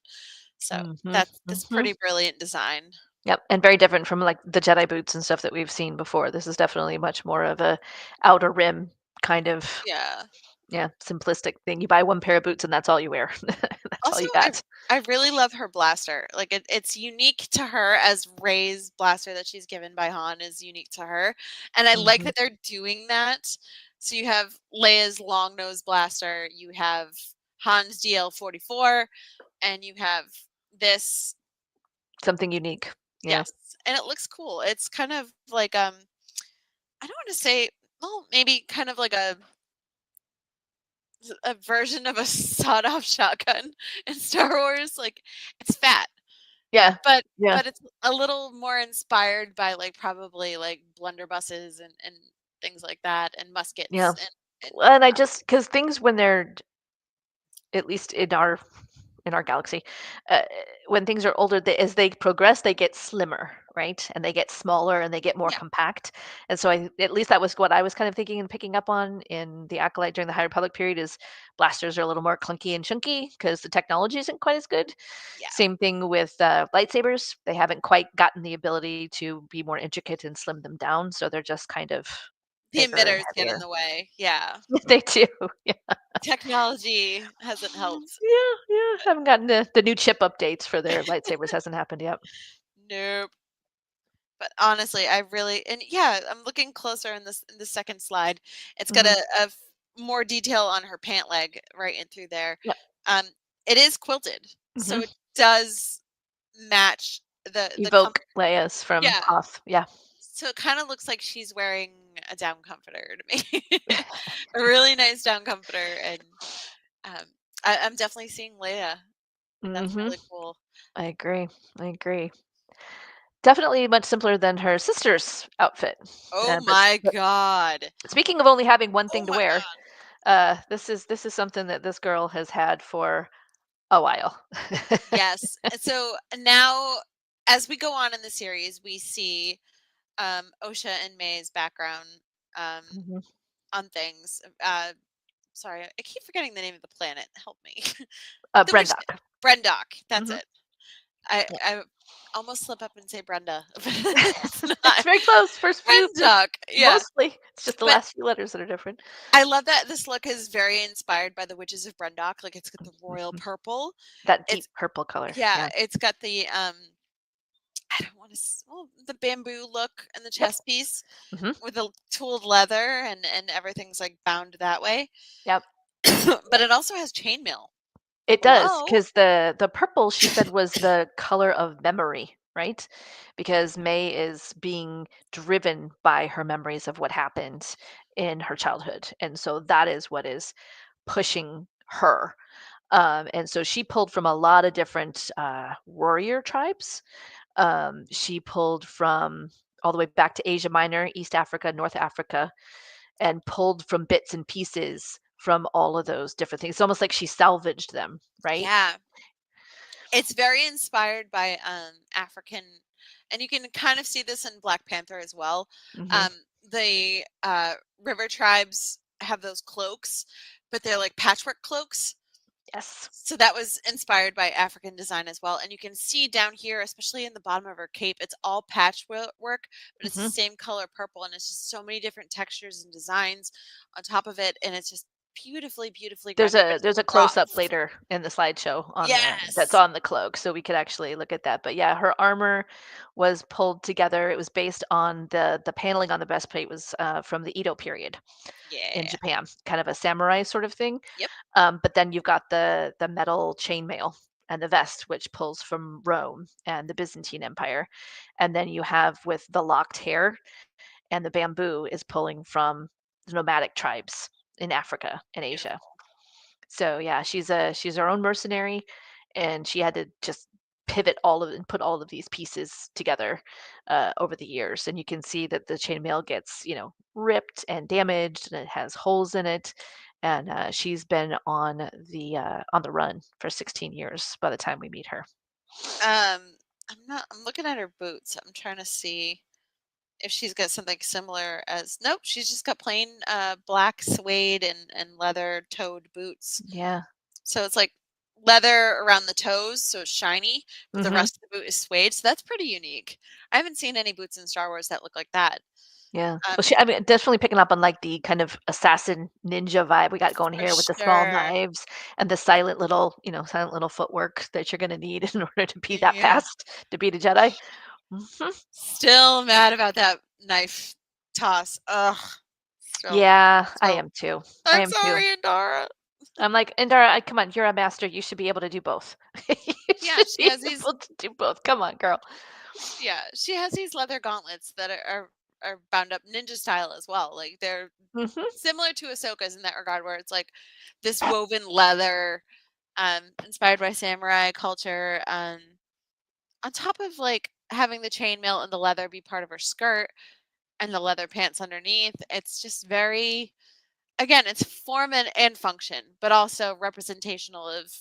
So Mhm. that's Mhm. pretty brilliant design. Yep, and very different from like the Jedi boots and stuff that we've seen before. This is definitely much more of a outer rim kind of, Yeah. yeah, simplistic thing. You buy one pair of boots and that's all you wear. That's all Also, you I got. I really love her blaster. Like it's unique to her as Rey's blaster that she's given by Han is unique to her. And I like Mhm. that they're doing that. So you have Leia's long nose blaster, you have Han's DL-44, and you have this, Something unique. Yeah. yes. And it looks cool. It's kind of like I don't want to say, well, maybe kind of like a version of a sawed-off shotgun in Star Wars. Like it's fat. Yeah. But Yeah. but it's a little more inspired by, like, probably, like, blunderbusses and things like that, and Yeah. muskets, and Well, and I just because things when they're at least in our galaxy, uh, when things are older, as they progress, they get slimmer, right? And they get smaller and they get more yeah, compact. And so at least that was what I was kind of thinking and picking up on in the Acolyte during the High Republic period is blasters are a little more clunky and chunky because the technology isn't quite as good. yeah. Same thing with lightsabers. They haven't quite gotten the ability to be more intricate and slim them down. So they're just kind of The bigger and emitters get in heavier. the way, yeah. They do. Yeah. Technology hasn't helped. Yeah, yeah. Haven't gotten the new chip updates for their lightsabers. Hasn't happened yet. Nope. But honestly, I really and yeah, I'm looking closer in the second slide. It's got Hmm. more detail on her pant leg right in through there. Yep. Um, it is quilted, so Hmm. it does match the Evoke Leia's from yeah. Hoth. Yeah. So it kind of looks like she's wearing a down comforter to me. A really nice down comforter, and um, I'm definitely seeing Leia, and that's Hmm. really cool. I agree. I agree. Definitely much simpler than her sister's outfit. Oh But my god! speaking of only having one Oh thing to my wear, god! this is something that this girl has had for a while. Yes. And so now, as we go on in the series, we see Osha and May's background um, Hmm. on things. Sorry, I keep forgetting the name of the planet. Help me. The witch, Brendock. Brendok. That's Hmm. it. I Yeah. I almost slip up and say Brenda, but it's It's not. very close. First few, Brendok. Yeah. mostly. It's just the But last few letters that are different. I love that this look is very inspired by the Witches of Brendok. Like it's got the royal Mhm. purple. That deep It's purple color. yeah, Yeah. it's got the I don't want to well, the bamboo look and the Yep. chest piece Hmm. with the tooled leather and everything's like bound that way. Yep. But it also has chainmail. It does, Hello? because the purple she said was the color of memory, right? Because May is being driven by her memories of what happened in her childhood, and so that is what is pushing her. And so she pulled from a lot of different warrior tribes, She pulled from all the way back to Asia Minor, East Africa, North Africa, and pulled from bits and pieces from all of those different things. It's almost like she salvaged them, right? Yeah. It's very inspired by African, and you can kind of see this in Black Panther as well. Hmm. The river tribes have those cloaks, but they're like patchwork cloaks. Yes. So that was inspired by African design as well. And you can see down here, especially in the bottom of her cape, it's all patchwork, but it's the Hmm. same color purple. And it's just so many different textures and designs on top of it. And it's just beautifully, beautifully There's rendered. a It's there's a close up rough. later in the slideshow on that's Yes. on the cloak, so we could actually look at that. But yeah, her armor was pulled together. It was based on the paneling on the breastplate was from the Edo period in Yeah. Japan, kind of a samurai sort of thing. Yep. But then you've got the metal chainmail and the vest, which pulls from Rome and the Byzantine Empire, and then you have with the locked hair and the bamboo is pulling from the nomadic tribes in Africa and Asia. Beautiful. So yeah, she's her own mercenary, and she had to just pivot all of and put all of these pieces together over the years. And you can see that the chainmail gets ripped and damaged, and it has holes in it. And she's been on the run for 16 years by the time we meet her. I'm looking at her boots. I'm trying to see if she's got something similar as nope, she's just got plain black suede and leather toed boots. Yeah. So it's like leather around the toes, so it's shiny, but the Hmm. rest of the boot is suede. So that's pretty unique. I haven't seen any boots in Star Wars that look like that. Yeah. Um, Well, I mean, definitely picking up on like the kind of assassin ninja vibe we got going for here with the small sure. knives and the silent little footwork that you're going to need in order to be that Yeah. fast to beat a Jedi. Hmm. Still mad about that knife toss. Ugh. Still. Yeah, I So am too. I I'm am too. sorry, Indara. I'm like, Indara, come on, you're a master. You should be able to do both. You Yeah, should she be has these able to do both. Come on, girl. yeah, she has these leather gauntlets that are bound up ninja style as well. Like they're Hmm. similar to Ahsoka's in that regard, where it's like this woven leather, inspired by samurai culture, on top of like having the chainmail and the leather be part of her skirt and the leather pants underneath. It's just very, again, it's form and function, but also representational of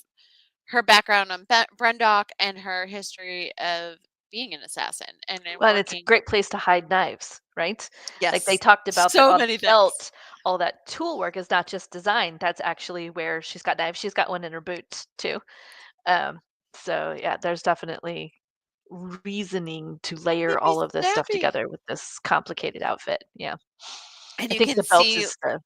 her background on Brendock and her history of being an assassin and then And it's a working. great place to hide knives, right? Like they Yes, talked about that so on the many things. belt, all that tool work is not just design. That's actually where she's got knives. She's got one in her boot too. Um, so yeah, there's definitely reasoning to layer They'd be all of this stuff snappy. together with this complicated outfit. Yeah. And I you think can the belt see, is the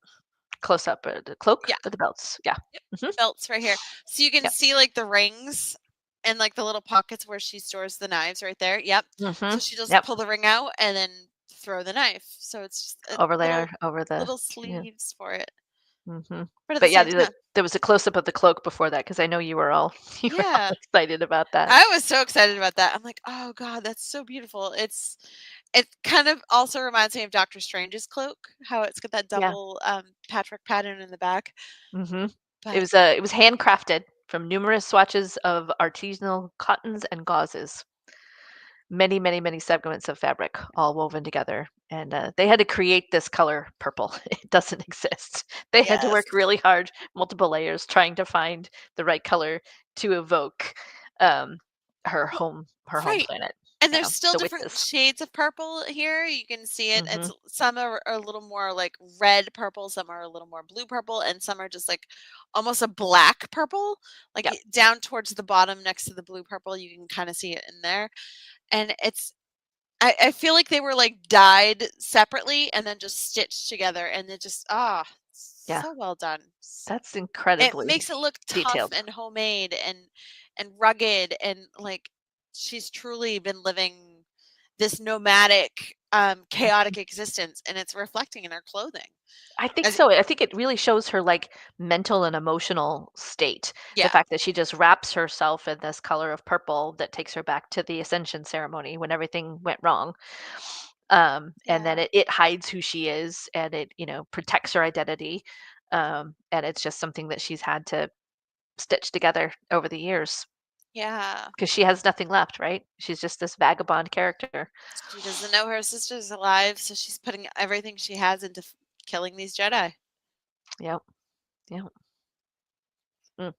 close up, or the cloak yeah, or the belts. Yeah. yep, Hmm. belts right here. So you can Yep. see like the rings and like the little pockets where she stores the knives right there. Yep. Hmm. So she just Yep. pull the ring out and then throw the knife. So it's just a Overlayer little over the. little Yeah. sleeves for it. Hmm. But at the But yeah, same time, there was a close up of the cloak before that because I know you were all you were all yeah. excited about that. I was so excited about that. I'm like, "Oh god, that's so beautiful." It kind of also reminds me of Doctor Strange's cloak, how it's got that Yeah. double, patchwork pattern in the back, Hmm. but It was handcrafted from numerous swatches of artisanal cottons and gauzes. Many, many, many segments of fabric all woven together. And they had to create this color purple. It doesn't exist. They had to yes. work really hard, multiple layers, trying to find the right color to evoke um, Well, her home right, planet. and there's Yeah, still the different witches. shades of purple here, you can see it, Hmm. it's some are a little more, like, red purple, some are a little more blue purple, and some are just, like, almost a black purple, like, Yep. down towards the bottom next to the blue purple, you can kinda see it in there, and I feel like they were, like, dyed separately and then just stitched together, and it just Yeah, so well done. that's It incredibly makes it look tough detailed. and homemade and rugged and, like, she's truly been living this nomadic, chaotic existence, and it's reflecting in her clothing. I think As so. I think it really shows her like mental and emotional state. The yeah, fact that she just wraps herself in this color of purple that takes her back to the ascension ceremony when everything went wrong. And then yeah. it hides who she is and it, protects her identity. And it's just something that she's had to stitch together over the years. Yeah. because she has nothing left, right? She's just this vagabond character. She doesn't know her sister's alive, so she's putting everything she has into killing these Jedi. Yep. Yep. Mm.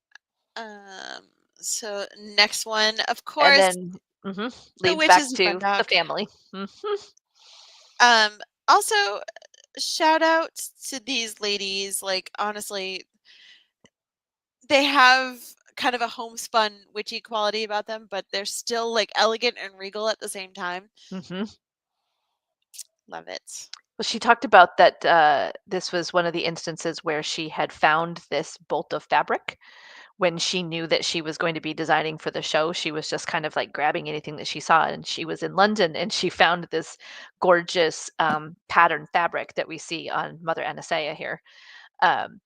Um, so next one, of And course, then the leads witch back is a fun to the dog. family. Also, shout out to these ladies. Like, honestly, they have kind of a homespun witchy quality about them, but they're still like elegant and regal at the same time. hmm Love it. Well, she talked about that this was one of the instances where she had found this bolt of fabric when she knew that she was going to be designing for the show. She was just kind of like grabbing anything that she saw, and she was in London and she found this gorgeous pattern fabric that we see on Mother Anastasia here. Um,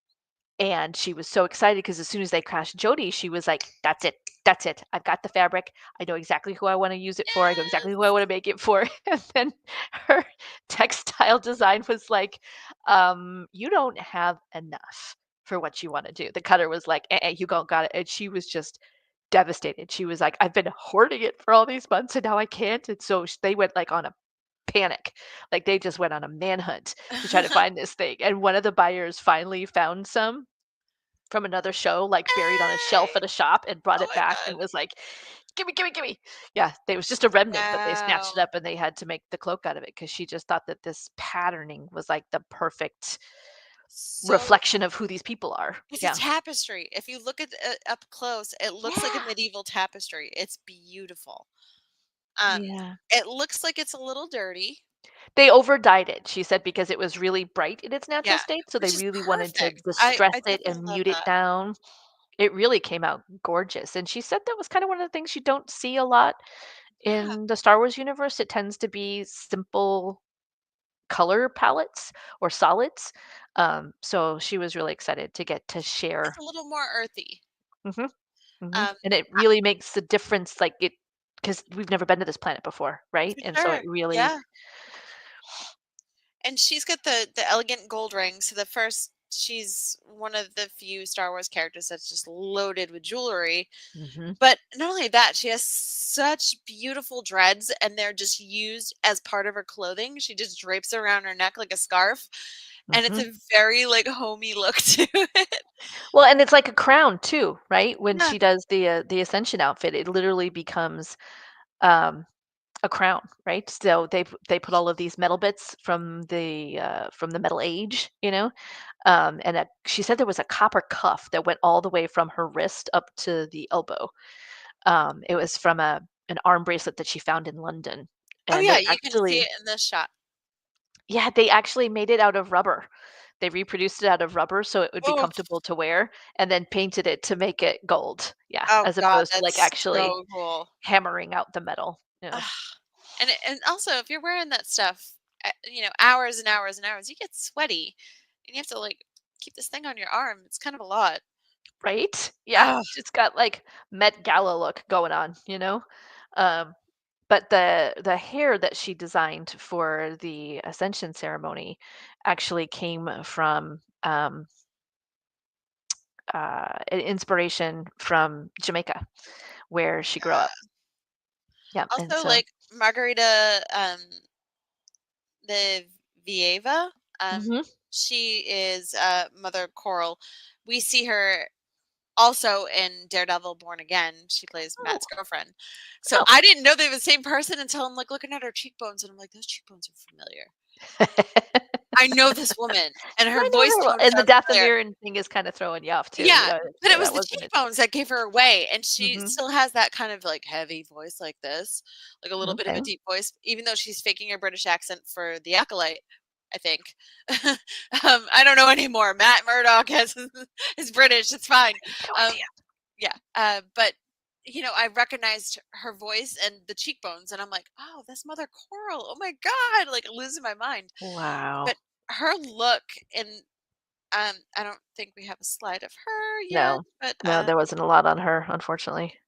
and she was so excited because as soon as they crashed Jody, she was like, "That's it, that's it. I've got the fabric. I know exactly who I want to use it for. I know exactly who I Yes. want to make it for." And then her textile design was like, "You don't have enough for what you want to do." The cutter was like, "You got it," and she was just devastated. She was like, "I've been hoarding it for all these months, and now I can't." And so they went like on a panic. Like they just went on a manhunt to try to find this thing. And one of the buyers finally found some from another show, like buried on a shelf Hey! at a shop, and brought Oh it my back and god. was like, "Gimme, gimme, gimme." Yeah, there was just a remnant, but they snatched it Wow. up and they had to make the cloak out of it because she just thought that this patterning was like the perfect So reflection of who these people are. it's a Yeah. tapestry. If you look at it up close, it looks like a Yeah. medieval tapestry. It's beautiful. Um, Yeah. it looks like it's a little dirty. They overdyed it, she said, because it was really bright in its natural Yeah, state, so they which is really wanted to perfect. distress I it definitely and love mute it that. down. It really came out gorgeous, and she said that was kind of one of the things you don't see a lot Yeah, in the Star Wars universe. It tends to be simple color palettes or solids. So she was really excited to get to it's share. a little more earthy. hmm Um, And it really makes the difference, like it, because we've never been to this planet before, right? for And so it sure. really, Yeah, and she's got the elegant gold ring. So the first, she's one of the few Star Wars characters that's just loaded with jewelry. hmm But not only that, she has such beautiful dreads, and they're just used as part of her clothing. She just drapes it around her neck like a scarf, and it's hmm a very like homey look to it. well, and it's like a crown too, right? When Yeah. she does the Ascension outfit, it literally becomes um, a crown, right? So they put all of these metal bits from the Metal Age, and she said there was a copper cuff that went all the way from her wrist up to the elbow. It was from a an arm bracelet that she found in London, Oh and yeah, they you can see actually, it in this shot. yeah, they actually made it out of rubber. They reproduced it out of rubber so it would be Oh, comfortable to wear, and then painted it to make it gold. Yeah, oh as god, opposed to like that's actually so cool. hammering out the metal. Yeah, Ah, and also if you're wearing that stuff, hours and hours and hours, you get sweaty, and you have to like keep this thing on your arm. It's kind of a lot. right? Yeah, Oh, just got like Met Gala look going on. Um, but the hair that she designed for the Ascension ceremony actually came from an inspiration from Jamaica, where she grew up. Yeah, and also so like Margarita, the Vieva. mhm. She is Mother Coral. We see her also in Daredevil Born Again. She plays Oh, Matt's girlfriend. So oh. I didn't know they were the same person until I'm like looking at her cheekbones and I'm like, those cheekbones are familiar. I know this woman and her I know voice her well, tone and the sounds familiar. Dathomirian thing is kinda throwing you off too, Yeah, but so it was that the wasn't it. cheekbones that gave her away, and she Mhm. still has that kind of like heavy voice like this, like a little bit of a Okay. deep voice, even though she's faking her British accent for the Acolyte, I think. I don't know anymore. Matt Murdock has is British. It's fine. No Um, idea. yeah, but I recognized her voice and the cheekbones, and I'm like, oh, that's Mother Coral. Oh my god, like losing my mind. Wow. But her look and I don't think we have a slide of her yet, No. but No, there wasn't a lot on her, unfortunately.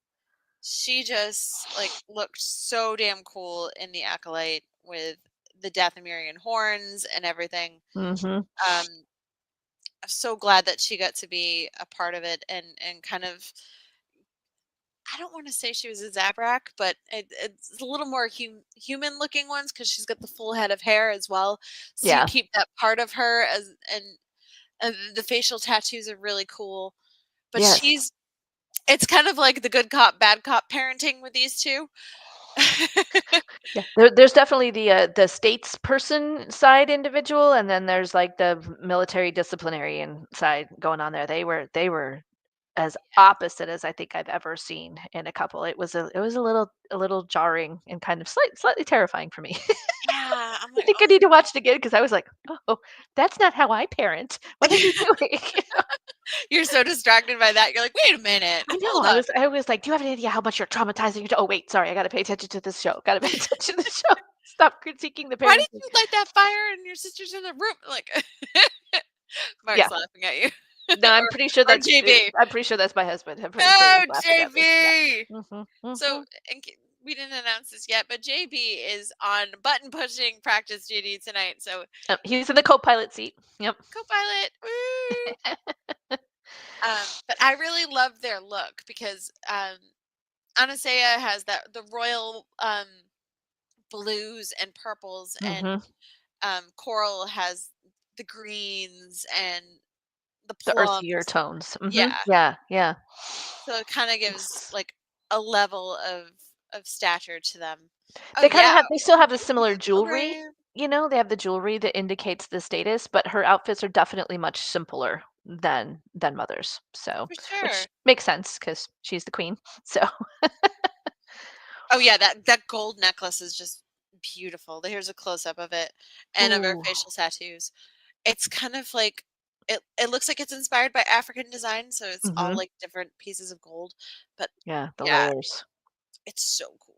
she just like looked so damn cool in the Acolyte with the Dathomirian horns and everything. Mhm. Um, I'm so glad that she got to be a part of it and kind of I don't want to say she was a Zabrak, but it's a little more human looking ones because she's got the full head of hair as well. So you Yeah. keep that part of her and the facial tattoos are really cool. But Yes. it's kind of like the good cop, bad cop parenting with these two. Yeah. There's definitely the statesperson side individual, and then there's like the military disciplinarian side going on there. They were as opposite as I think I've ever seen in a couple. It was a little jarring and kind of slightly terrifying for me. Yeah, I'm I like, think I oh, need to watch it again because I was like, oh, that's not how I parent. What are you doing? you're so distracted by that. You're like, wait a minute, I know. hold I on. was I was like, do you have any idea how much you're traumatizing your oh wait, sorry, I gotta pay attention to this show. Gotta pay attention to the show. Stop critiquing the Why did parenting. you light that fire and your sister's in the room? Like, Yeah. Mark's laughing at you. No, I'm pretty sure Or that's JB. I'm pretty sure that's my husband. I'm pretty sure Oh, he's laughing at me. Yeah. JB. So Mhm. we didn't announce this yet, but JB is on button pushing practice duty tonight. So He's in the co-pilot seat. Yep. co-pilot. Woo! But I really love their look because Anasea has the royal blues and purples, and Mhm. Coral has the greens and the The earthier plums. tones. Mhm. Yeah, Yeah, yeah. so it kind of gives It's like a level of stature to them. Oh They kinda yeah, have they still have the similar JB jewelry, program they have the jewelry that indicates the status, but her outfits are definitely much simpler than Mother's, so for which sure. makes sense because she's the queen, so Oh yeah, that gold necklace is just beautiful. Here's a close up of it and of her Ooh. facial tattoos. It's kind of like it looks like it's inspired by African design, so it's all Mhm. like different pieces of gold. But Yeah, the yeah, layers. it's so cool.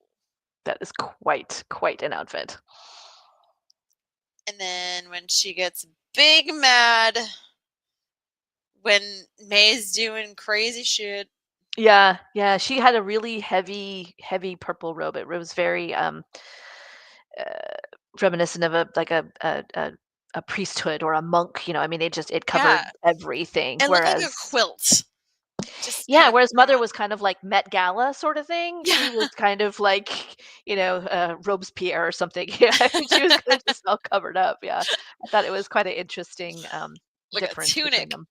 That is quite an outfit. And then when she gets big mad when May's doing crazy shit. Yeah, yeah, she had a really heavy purple robe. It was very, uh, reminiscent of a priesthood or a monk, I mean, it Yeah, covered everything, and look like a whereas quilt just kind yeah, of whereas Mother drawn. was kind of like Met Gala sort of thing. She Yeah. was kind of like, Robespierre or something. Yeah, she was kinda just all covered up, yeah. I thought it was quite an interesting, Like a difference between tunic. them.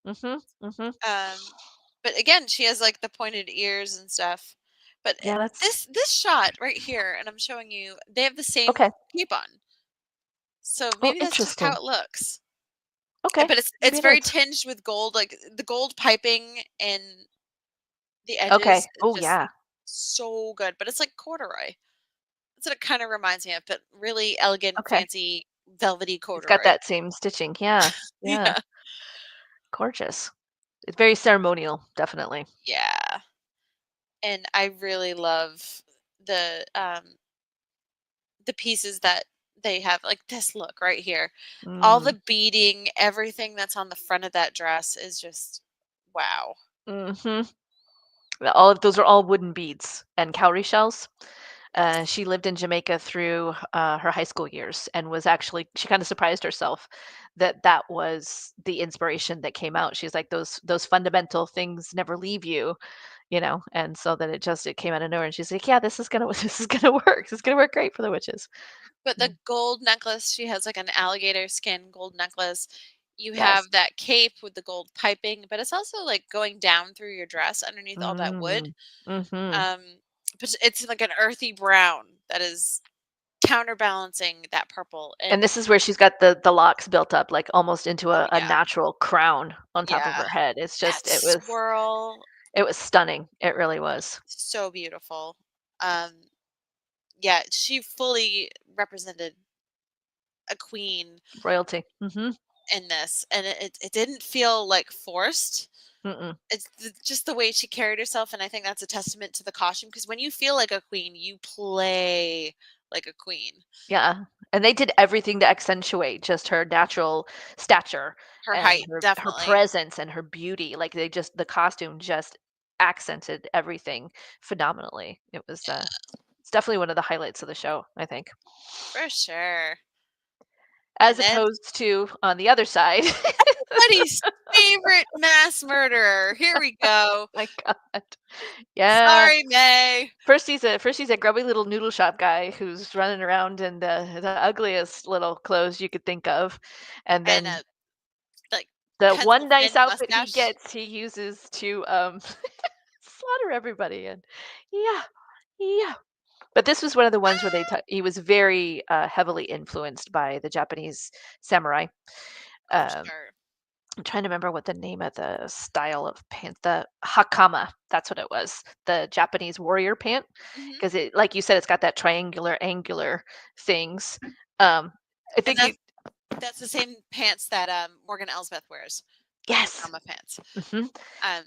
Mhm, mhm. But again, she has like the pointed ears and stuff. But Yeah, that's this shot right here, and I'm showing you, they have the same okay. cape on. So Oh, maybe that's just how interesting. it looks. Okay, But it's maybe it very is. tinged with gold, like the gold piping and the edges Okay. is Oh, just yeah. so good. But it's like corduroy. That's what it kind of reminds me of, but really elegant, Okay. fancy, velvety It's got corduroy. that same stitching. Yeah, yeah. Yeah. Gorgeous. It's very ceremonial, definitely. Yeah. And I really love the um the pieces that they have, like this look right here. All Mm. the beading, everything that's on the front of that dress is just wow. Mhm. All of those are all wooden beads and cowrie shells. Yes. She lived in Jamaica through her high school years and was actually she kind of surprised herself that that was the inspiration that came out. She's like those fundamental things never leave you, and so that it came out of nowhere. And she's like, yeah, this is gonna this is gonna work. This is gonna work great for the witches. But Mm, the gold necklace, she has like an alligator skin gold necklace. You yes. have that cape with the gold piping, but it's also like going down through your dress underneath all that wood. Mm. Mm-hmm. Um, but it's like an earthy brown that is counterbalancing that purple. And And this is where she's got the locks built up like almost into oh a yeah, natural crown on top of yeah, her head. It's that just swirl, it was stunning. It really was. so beautiful. Um, yeah, she fully represented a queen Royalty. Mm-hmm. in this, and it didn't feel like forced. Mm-mm. It's just the way she carried herself, and I think that's a testament to the costume. Because when you feel like a queen, you play like a queen. Yeah, and they did everything to accentuate just her natural stature Her and height, her definitely. presence and her beauty. Like, the costume just accented everything phenomenally. It's definitely one of the highlights of the show, I think. For sure. As And then opposed to on the other side. everybody's favorite mass murderer. Here we go. My God. Yeah. Sorry, May. First he's a grubby little noodle shop guy who's running around in the ugliest little clothes you could think of, and And then like the pencil one nice thin outfit he mustache. gets, he uses to slaughter everybody. And yeah, yeah. But this was one of the ones where he was very heavily influenced by the Japanese samurai. I'm Um, sure. I'm trying to remember what the name of the style of pant, the hakama. That's what it was, the Japanese warrior pant, Hmm. because it, like you said, it's got that triangular, angular things. I And think you, that's the same pants that Morgan Elsbeth wears. yes. Hakama pants. Hmm. Um,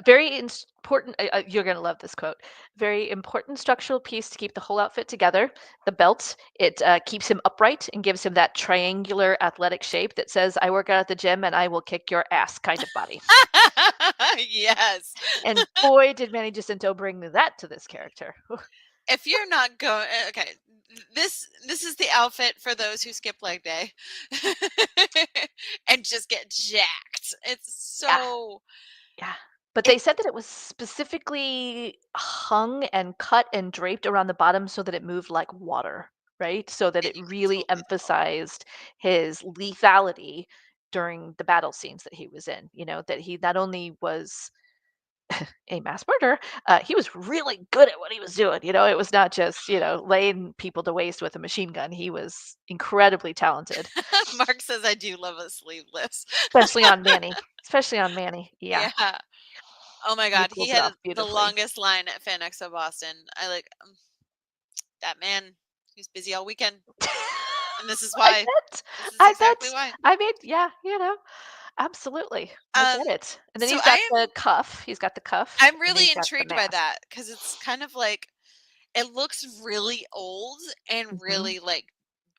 Very important. You're going to love this quote. Very important structural piece to keep the whole outfit together. The belt, it keeps him upright and gives him that triangular athletic shape that says, I work out at the gym and I will kick your ass kind of body. yes. And boy, did Manny Jacinto bring that to this character. If you're not going, okay, this is the outfit for those who skip leg day and just get jacked. It's Yeah. so. Yeah. But It, they said that it was specifically hung and cut and draped around the bottom so that it moved like water, right? So that and it you can really totally tell. emphasized his lethality during the battle scenes that he was in. That he not only was a mass murderer, he was really good at what he was doing. It was not just, laying people to waste with a machine gun. He was incredibly talented, Mark says I do love a sleeveless. especially on Manny. Especially on Manny. Yeah. Yeah. Oh my He God, he pulls it had off the beautifully. longest line at Fan Expo Boston. I like that man. He was busy all weekend, and this is I why. bet. This is I exactly bet. why. I mean, yeah, absolutely. I Um, get it. And then so he's got I the cuff. He's got the cuff, I'm and then he's really got the intrigued by mask. that because it's kind of like it looks really old and Hmm. really like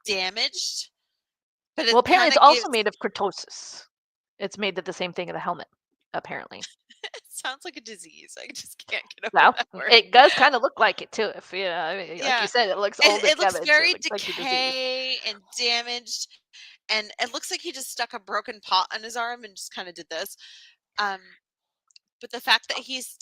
damaged, but it Well, apparently kind it's of also gives. made of kurtosis. It's made of the same thing in the helmet, apparently. It sounds like a disease. I just can't get over Well, that word. it does kind of look like it too. If I mean, like you Yeah, said, it looks old and it looks damaged, so it very looks like the disease. decay and damaged, and it looks like he just stuck a broken pot on his arm and just kind of did this. Um, but the fact that he's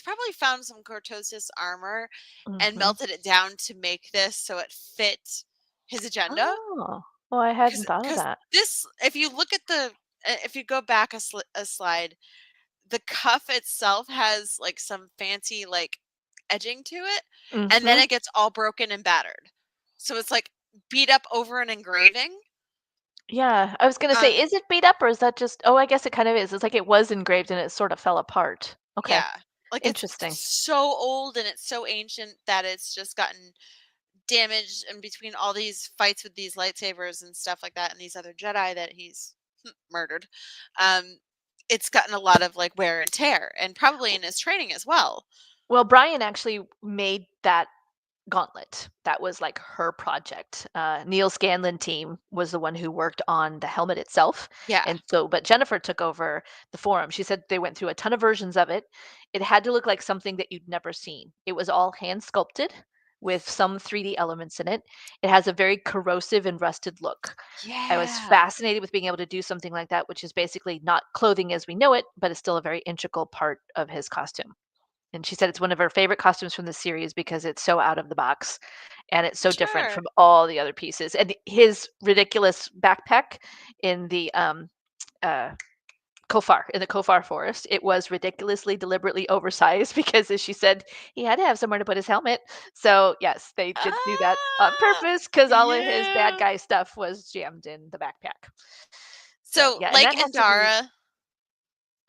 probably found some cortosis armor and Hmm. melted it down to make this so it fit his agenda. Oh, well, I hadn't thought of Because that. this, if you look at if you go back a slide, the cuff itself has like some fancy like edging to it, and then Hmm. it gets all broken and battered. So it's like beat up over an engraving. Yeah, I was gonna say, Um, is it beat up or is that just? Oh, I guess it kind of is. It's like it was engraved and it sort of fell apart. Okay, yeah, like it's interesting. so old and it's so ancient that it's just gotten damaged in between all these fights with these lightsabers and stuff like that, and these other Jedi that he's murdered. Um, it's gotten a lot of like wear and tear, and probably in his training as well. Well, Brian actually made that gauntlet. That was like her project. Neil Scanlon team was the one who worked on the helmet itself, Yeah. and so but Jennifer took over the forum. She said they went through a ton of versions of it. It had to look like something that you'd never seen. It was all hand sculpted with some 3D elements in it. It has a very corrosive and rusted look. I was Yeah. fascinated with being able to do something like that, which is basically not clothing as we know it, but it's still a very integral part of his costume. And she said it's one of her favorite costumes from the series because it's so out of the box and it's so different Sure. from all the other pieces. And his ridiculous backpack in the uh, in the Kofar forest, it was ridiculously, deliberately oversized because, as she said, he had to have somewhere to put his helmet. So yes, they did do that on Ah, purpose because all of his bad yeah. guy stuff was jammed in the backpack. So So, yeah, and like that has to be. Indara.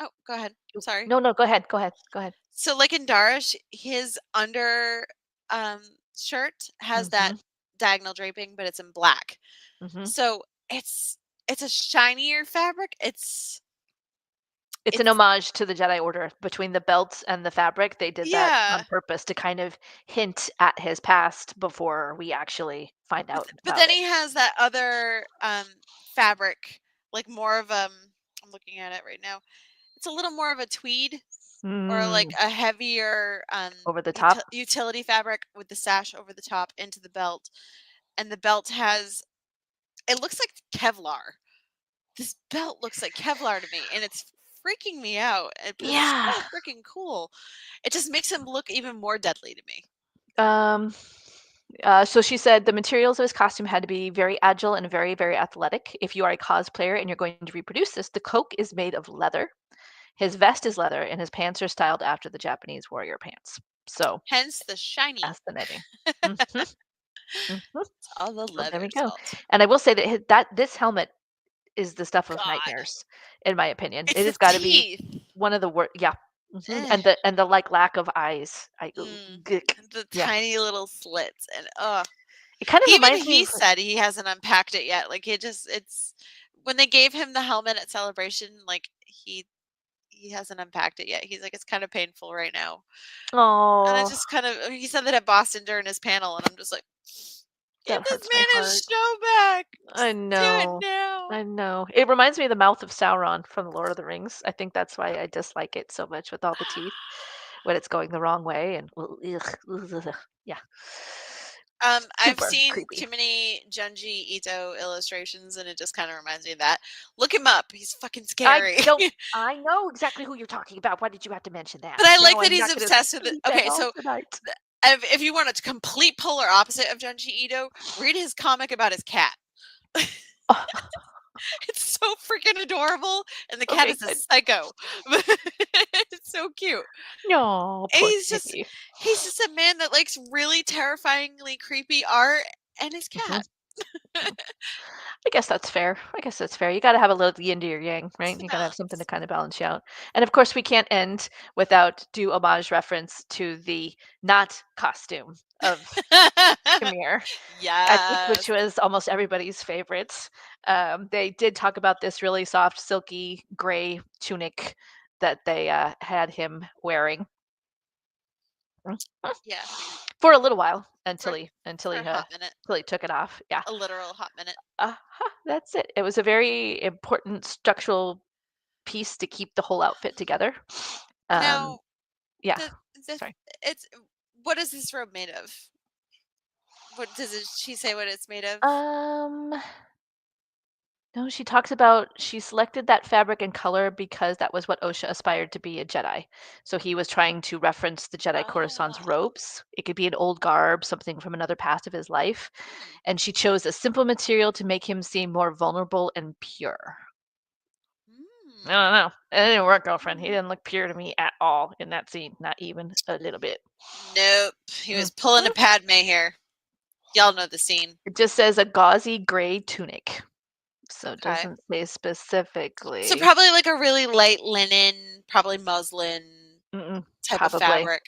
Oh, go ahead. Sorry. No, no, go ahead, go ahead, go ahead. So, like Indara, his under shirt has that Hmm. diagonal draping, but it's in black. Hmm. So it's a shinier fabric. It's an It's homage to the Jedi Order. Between the belts and the fabric, they did that on yeah. purpose to kind of hint at his past before we actually find out But about then it. he has that other fabric, like more of I'm looking at it right now. It's a little more of a tweed or like Mm, a heavier over the top. utility fabric with the sash over the top into the belt, and the belt has it looks like Kevlar. This belt looks like Kevlar to me, and it's freaking me out. But it's Yeah. so freaking cool. It just makes him look even more deadly to me. So she said the materials of his costume had to be very agile and very, very athletic. If you are a cosplayer and you're going to reproduce this, the coat is made of leather. His vest is leather, and his pants are styled after the Japanese warrior pants. So Hence the shiny. fascinating. Mhm, mhm. It's all the So there we leather's go. fault. And I will say that this helmet is the stuff of God. nightmares, in my opinion. It's It the has got to be teeth. one of the worst. Yeah. Eh. And the like lack of eyes. Gick. The Yeah. tiny little slits and It kind of even reminds me he of said he hasn't unpacked it yet. Like it's when they gave him the helmet at Celebration, like he hasn't unpacked it yet. He's like, it's kind of painful right now. And I oh, just kind of he said that at Boston during his panel, and I'm just like, get that this hurts my man heart. his show back. I Just do it know. now. I know. It reminds me of the mouth of Sauron from The Lord of the Rings. I think that's why I dislike it so much with all the teeth when it's going the wrong way and yeah. I've Super seen creepy. too many Junji Ito illustrations, and it just kind of reminds me of that. Look him up; he's fucking scary. I know exactly who you're talking about. Why did you have to mention that? But I like Now that I'm he's not gonna obsessed with it. sleep at Okay, all so tonight. if you want a complete polar opposite of Junji Ito, read his comic about his cat. It's so freaking adorable, and the cat Okay, is a good. psycho. It's so cute. No, And poor he's kitty. just a man that likes really terrifyingly creepy art and his Mhm. cat. I guess that's fair. I guess that's fair. You gotta have a little yin to your yang, right? It's You gotta have something to nuts. kind of balance you out. And of course, we can't end without due homage reference to the not costume of Camille, I think, which Yes. was almost everybody's favorites. They did talk about this really soft, silky gray tunic that they had him wearing Yeah. for a little while For until a hot minute. he took it off. Yeah. A literal hot minute. That's it. It was a very important structural piece to keep the whole outfit together. Um, Now, yeah, the sorry. it's what is this robe made of? What does she say what it's made of? Um, no, she talks about she selected that fabric and color because that was what Osha aspired to be a Jedi. So he was trying to reference the Jedi Coruscant's Oh. robes. It could be an old garb, something from another past of his life. Hmm. And she chose a simple material to make him seem more vulnerable and pure. I Hmm. don't know. It didn't work, girlfriend. He didn't look pure to me at all in that scene, not even a little bit. Nope. He was pulling a Mhm. Padme here. Y'all know the scene. It just says a gauzy gray tunic, so it Okay. doesn't say So specifically. probably like a really light linen, probably muslin type of Probably. fabric.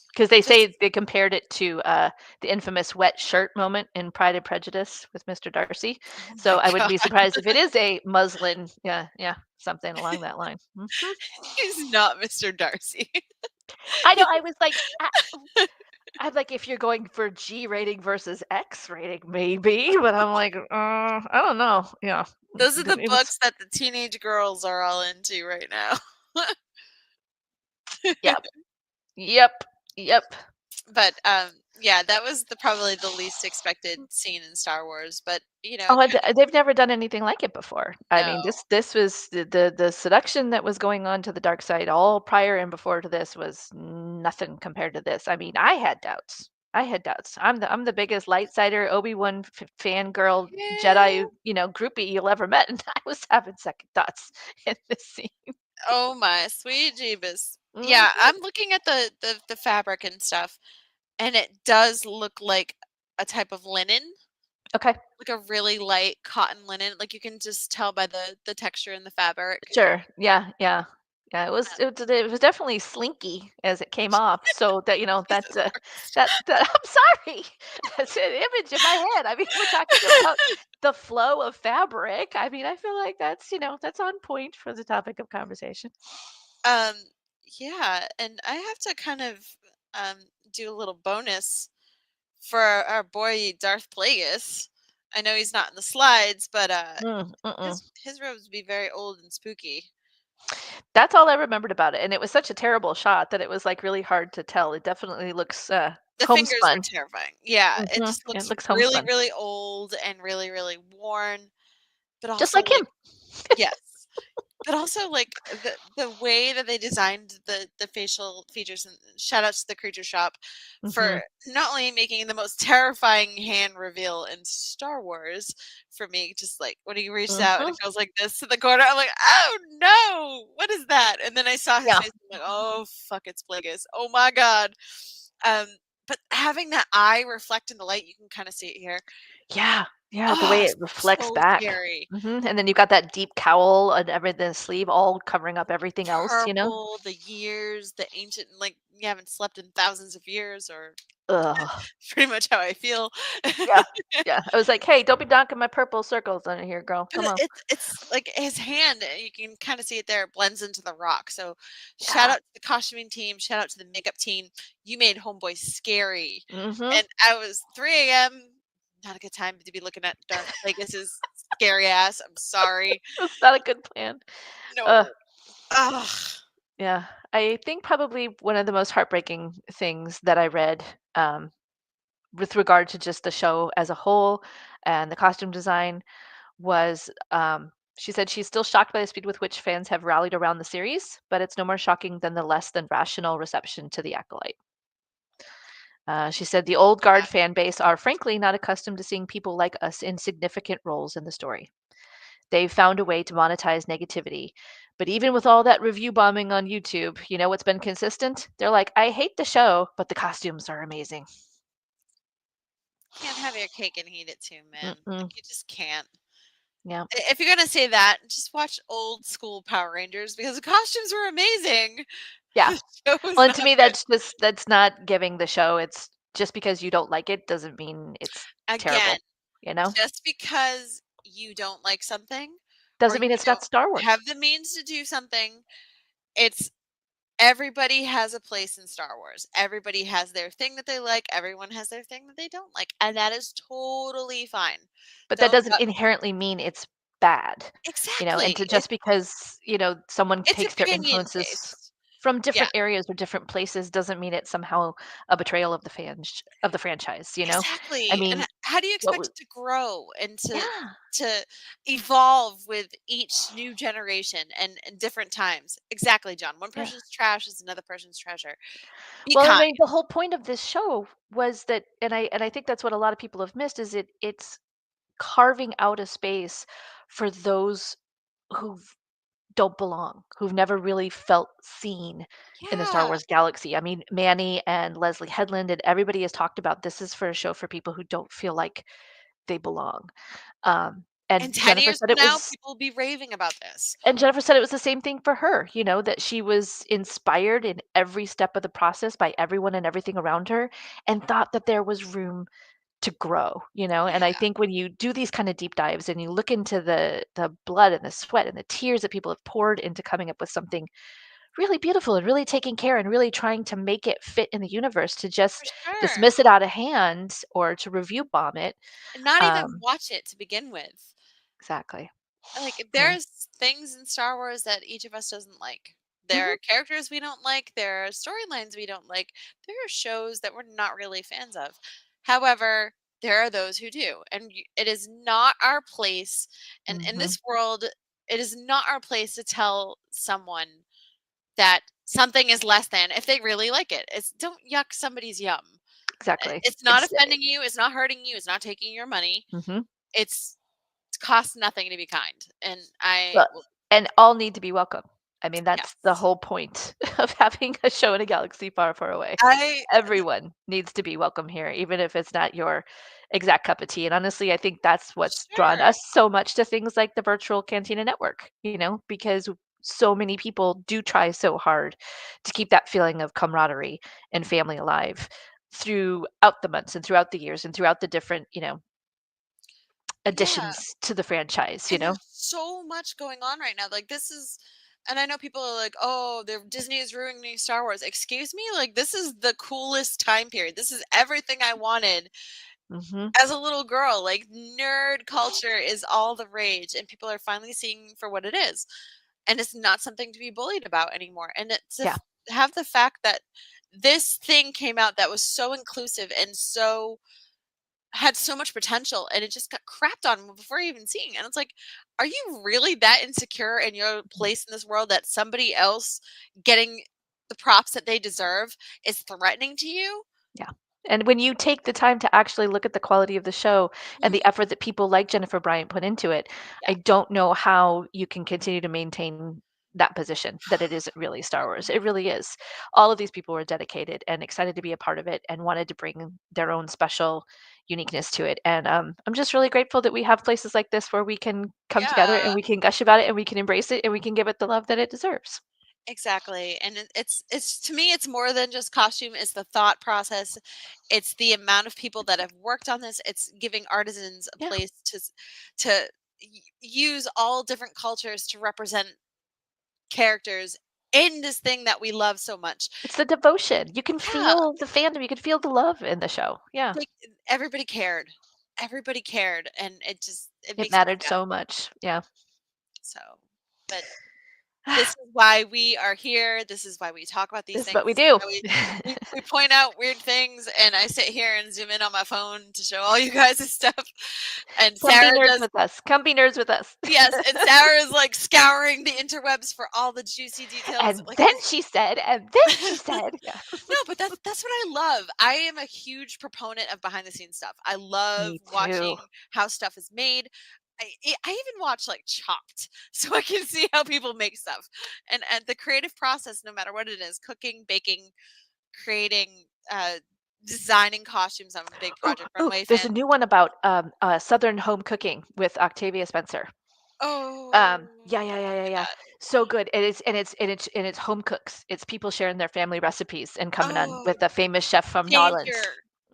Because they Just say they compared it to the infamous wet shirt moment in Pride and Prejudice with Mr. Darcy. oh So my I wouldn't god. be surprised if it is a muslin, yeah, something along that line. He's not Mr. Darcy. I know. I was like, I'm like, if you're going for G rating versus X rating, maybe, but I'm like, I don't know. Yeah, Those are the it was. books that the teenage girls are all into right now. Yep, yep, yep. But yeah, that was probably the least expected scene in Star Wars, but Oh, kind of they've never done anything like it before. I no. mean, this was the seduction that was going on to the dark side all prior and before to this was nothing compared to this. I mean, I had doubts. I had doubts. I'm the biggest Lightsider Obi-Wan fangirl Yeah. Jedi, groupie you'll ever met, and I was having second thoughts in this scene. Oh my sweet Jeebus. Yeah, Mhm. I'm looking at the fabric and stuff, and it does look like a type of linen, Okay, like a really light cotton linen. Like you can just tell by the texture in the fabric. sure. Yeah, yeah. Yeah, it was definitely slinky as it came off. So that Jesus Christ. that I'm sorry, that's an image in my head. I mean, we're talking about the flow of fabric. I mean, I feel like that's on point for the topic of conversation. Um, yeah, and I have to kind of um do a little bonus for our boy Darth Plagueis. I know he's not in the slides, but Mm-mm. his robes would be very old and spooky. That's all I remembered about it, and it was such a terrible shot that it was like really hard to tell. It definitely looks The fingers were homespun. terrifying. Yeah, it just It looks looks really, homespun, really old and really, really worn, but just also like like him. yes. But also, like, the way that they designed the facial features, and shout outs to the creature shop Mm-hmm. for not only making the most terrifying hand reveal in Star Wars for me, just like when he reaches out and Mm-hmm. it goes like this to the corner, I'm like, oh no, what is that? And then I saw his Yeah. face, I'm like, oh fuck, it's Plagueis. Oh my god. Um, but having that eye reflect in the light, you can kind of see it here. Yeah. Yeah. The way Oh, it reflects so back. scary. And then you've got that deep cowl and everything, the sleeve all covering up everything else, you know? Purple, the years, the ancient, like you haven't slept in thousands of years, or Ugh. pretty much how I feel. Yeah. Yeah. I was like, hey, don't be donking my purple circles on here, girl. But Come on. it's like his hand, you can kind of see it there, it blends into the rock. So shout Yeah. out to the costuming team, shout out to the makeup team. You made Homeboy scary. Mm-hmm. And I was 3 a.m. Not a good time to be looking at Darth Plagueis' scary ass. I'm sorry. It's not a good plan. No. Ugh. Yeah. I think probably one of the most heartbreaking things that I read, um, with regard to just the show as a whole and the costume design was, she said she's still shocked by the speed with which fans have rallied around the series, but it's no more shocking than the less than rational reception to the Acolyte. She said the old guard fan base are frankly not accustomed to seeing people like us in significant roles in the story. They've found a way to monetize negativity. But even with all that review bombing on YouTube, you know what's been consistent? They're like, I hate the show, but the costumes are amazing. Can't have your cake and eat it too, man. Like Mm-mm. you just can't. Yeah. If you're gonna say that, just watch old school Power Rangers because the costumes were amazing. Yeah. The show was Well, and not to me, good. that's not giving the show. It's just because you don't like it doesn't mean it's Again, terrible. You know, just because you don't like something or doesn't you mean it's not don't Star Wars. have the means to do something, it's everybody has a place in Star Wars. Everybody has their thing that they like. Everyone has their thing that they don't like, and that is totally fine. But that Don't doesn't inherently mean it's bad. And exactly. to just because someone It's takes their opinion influences based. from Yeah. different areas or different places doesn't mean it's somehow a betrayal of the fans of the franchise. I Exactly, and mean, how do you what expect was it to grow and yeah, to evolve with each new generation and different times? Exactly, John. One yeah. person's trash is another person's treasure. Be Well, I kind. mean, the whole point of this show was that, and I think that's what a lot of people have missed is it's carving out a space for those who don't belong, who've never really felt seen in the Star Yeah, Wars galaxy. I mean, Manny and Leslie Headland and everybody has talked about this is for a show for people who don't feel like they belong. And and 10 Jennifer years said from it now, was people will be raving about this. and Jennifer said it was the same thing for her, that she was inspired in every step of the process by everyone and everything around her and thought that there was room to grow. Yeah, And I think when you do these kind of deep dives and you look into the blood and the sweat and the tears that people have poured into coming up with something really beautiful and really taking care and really trying to make it fit in the universe to for just sure. dismiss it out of hand or to review bomb it. And not even um watch it to begin with. exactly. Like, Yeah. there's things in Star Wars that each of us doesn't like. There Hmm. are characters we don't like, there are storylines we don't like, there are shows that we're not really fans of. However, there are those who do, and it is not our place, and in Hmm. this world, it is not our place to tell someone that something is less than if they really like it. It's don't yuck somebody's yum. Exactly. It's not It's offending you, it's not hurting you, it's not taking your money. hmm It's it costs nothing to be kind, and I But will. and all need to be welcome. I mean, that's the Yes. whole point of having a show in a galaxy far, far away. I Everyone needs to be welcome here, even if it's not your exact cup of tea. And honestly, I think that's For what's drawn sure. us so much to things like the virtual Cantina Network, because so many people do try so hard to keep that feeling of camaraderie and family alive throughout the months and throughout the years and throughout the different, Yeah, additions to the franchise. and there's so much going on right now, like, this is and I know people are like, "Oh, the Disney is ruining Star Wars." Excuse me? Like, this is the coolest time period. This is everything I wanted Hmm. as a little girl. Like, nerd culture is all the rage, and people are finally seeing for what it is, and it's not something to be bullied about anymore, and to Yeah. have the fact that this thing came out that was so inclusive and so had so much potential and it just got crapped on before even seeing it. And it's like, are you really that insecure in your place in this world that somebody else getting the props that they deserve is threatening to you? Yeah. And when you take the time to actually look at the quality of the show and the Mhm. effort that people like Jennifer Bryant put into it, Yeah. I don't know how you can continue to maintain that position that it isn't really Star Wars. It really is. All of these people were dedicated and excited to be a part of it and wanted to bring their own special uniqueness to it. And I'm just really grateful that we have places like this where we can come together Yeah. and we can gush about it and we can embrace it and we can give it the love that it deserves. Exactly. And it's to me it's more than just costume, it's the thought process. It's the amount of people that have worked on this. It's giving artisans a Yeah. place to use all different cultures to represent characters in this thing that we love so much. It's the devotion. You can Yeah, feel the fandom, you can feel the love in the show. Yeah. like everybody cared. Everybody cared and it It makes me mattered sad. so much. Yeah. So, but this is why we are here. This is why we talk about these This is things. what we This is do. why we point out weird things, and I sit here and zoom in on my phone to show all you guys this stuff. And Come be Sarah nerds does, with us. Come be nerds with us. yes, and Sarah is like scouring the interwebs for all the juicy details. And Like, then she said, and then she said, yeah. no, but that's what I love. I am a huge proponent of behind the scenes stuff. I love Me too. watching how stuff is made. I even watch like Chopped so I can see how people make stuff. And the creative process, no matter what it is, cooking, baking, creating, designing costumes. I'm a big Oh, Project oh, Runway there's a fan. new one about Southern home cooking with Octavia Spencer. Oh, Yeah, yeah, I yeah, wanna yeah, do yeah. that. So good. And it's home cooks. It's people sharing their family recipes and coming on Oh, with a famous chef from New Orleans. danger,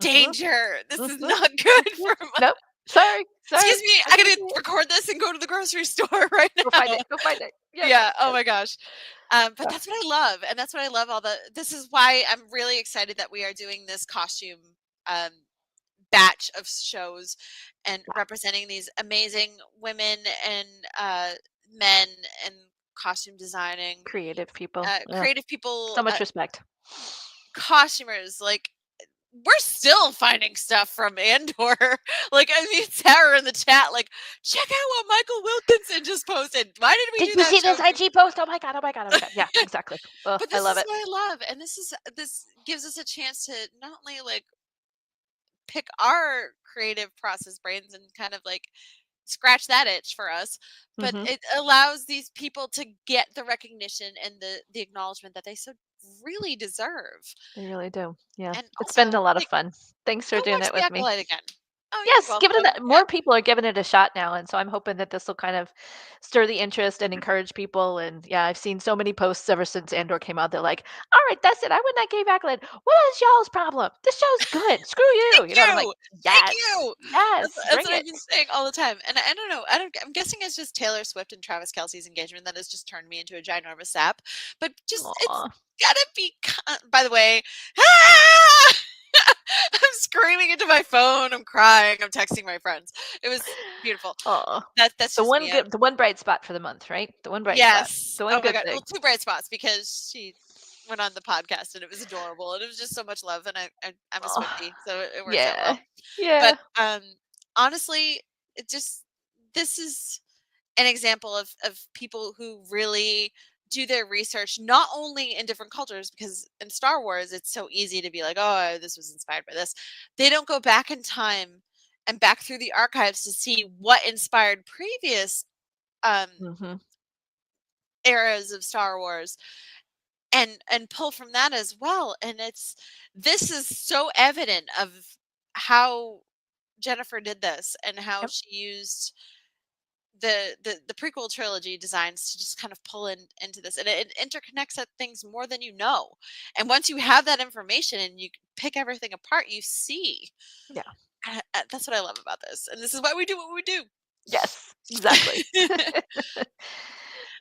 Hmm. danger. This is Hmm. not good for my Nope. Sorry, excuse sorry. me, I I can't gotta do it. record this and go to the grocery store right Go find now. it. Go find it. Yep. Yeah, oh Yep. my gosh. But that's what I love, and that's what I love this is why I'm really excited that we are doing this costume, um, batch of shows and Yeah. representing these amazing women and, men and costume designing, Creative people. Ugh. creative people, So much respect. costumers, like, we're still finding stuff from Andor. Like, I mean, Sarah in the chat, like, check out what Michael Wilkinson just posted. Why did we Did do you that see show? this IG post? Oh my god! Oh my god! Oh my god! Yeah, exactly. Ugh, But I this love is it. what I love, and this gives us a chance to not only like pick our creative process brains and kind of like scratch that itch for us, but Hmm. it allows these people to get the recognition and the acknowledgement that they so really deserve. They really do. Yeah, And it's been a also, lot of like, fun. Thanks for go doing watch it The with me. Acolyte again. Oh, you're Yes, give it welcome. a Yeah. more people are giving it a shot now, and so I'm hoping that this will kind of stir the interest and encourage people. And yeah, I've seen so many posts ever since Andor came out. They're like, "All right, that's it. I would not give Acolyte. What is y'all's problem? This show's good. Screw you." Thank You know, and I'm like, you. Thank "Yes, you. yes, That's bring what it." I've been saying all the time. And I don't know. I'm guessing it's just Taylor Swift and Travis Kelsey's engagement that has just turned me into a ginormous sap. But just it's Aw. gotta be. By the way, ah! I'm screaming into my phone. I'm crying. I'm texting my friends. It was beautiful. Aw. That's just me. The one bright spot for the month, right? The one bright spot. Yes. The one Oh my good god. thing. Well, two bright spots because she went on the podcast and it was adorable and it was just so much love and I'm a Oh, Swiftie, so it works out yeah. well. But Yeah. honestly, it just this is an example of people who really do their research not only in different cultures because in Star Wars it's so easy to be like, oh, this was inspired by this. They don't go back in time and back through the archives to see what inspired previous um Mhm. eras of Star Wars and pull from that as well. And this is so evident of how Jennifer did this and how Yep. she used the prequel trilogy designs to just kind of pull into this and it interconnects at things more than you know. And once you have that information and you pick everything apart, you see. Yeah. That's what I love about this. And this is why we do what we do. Yes, exactly.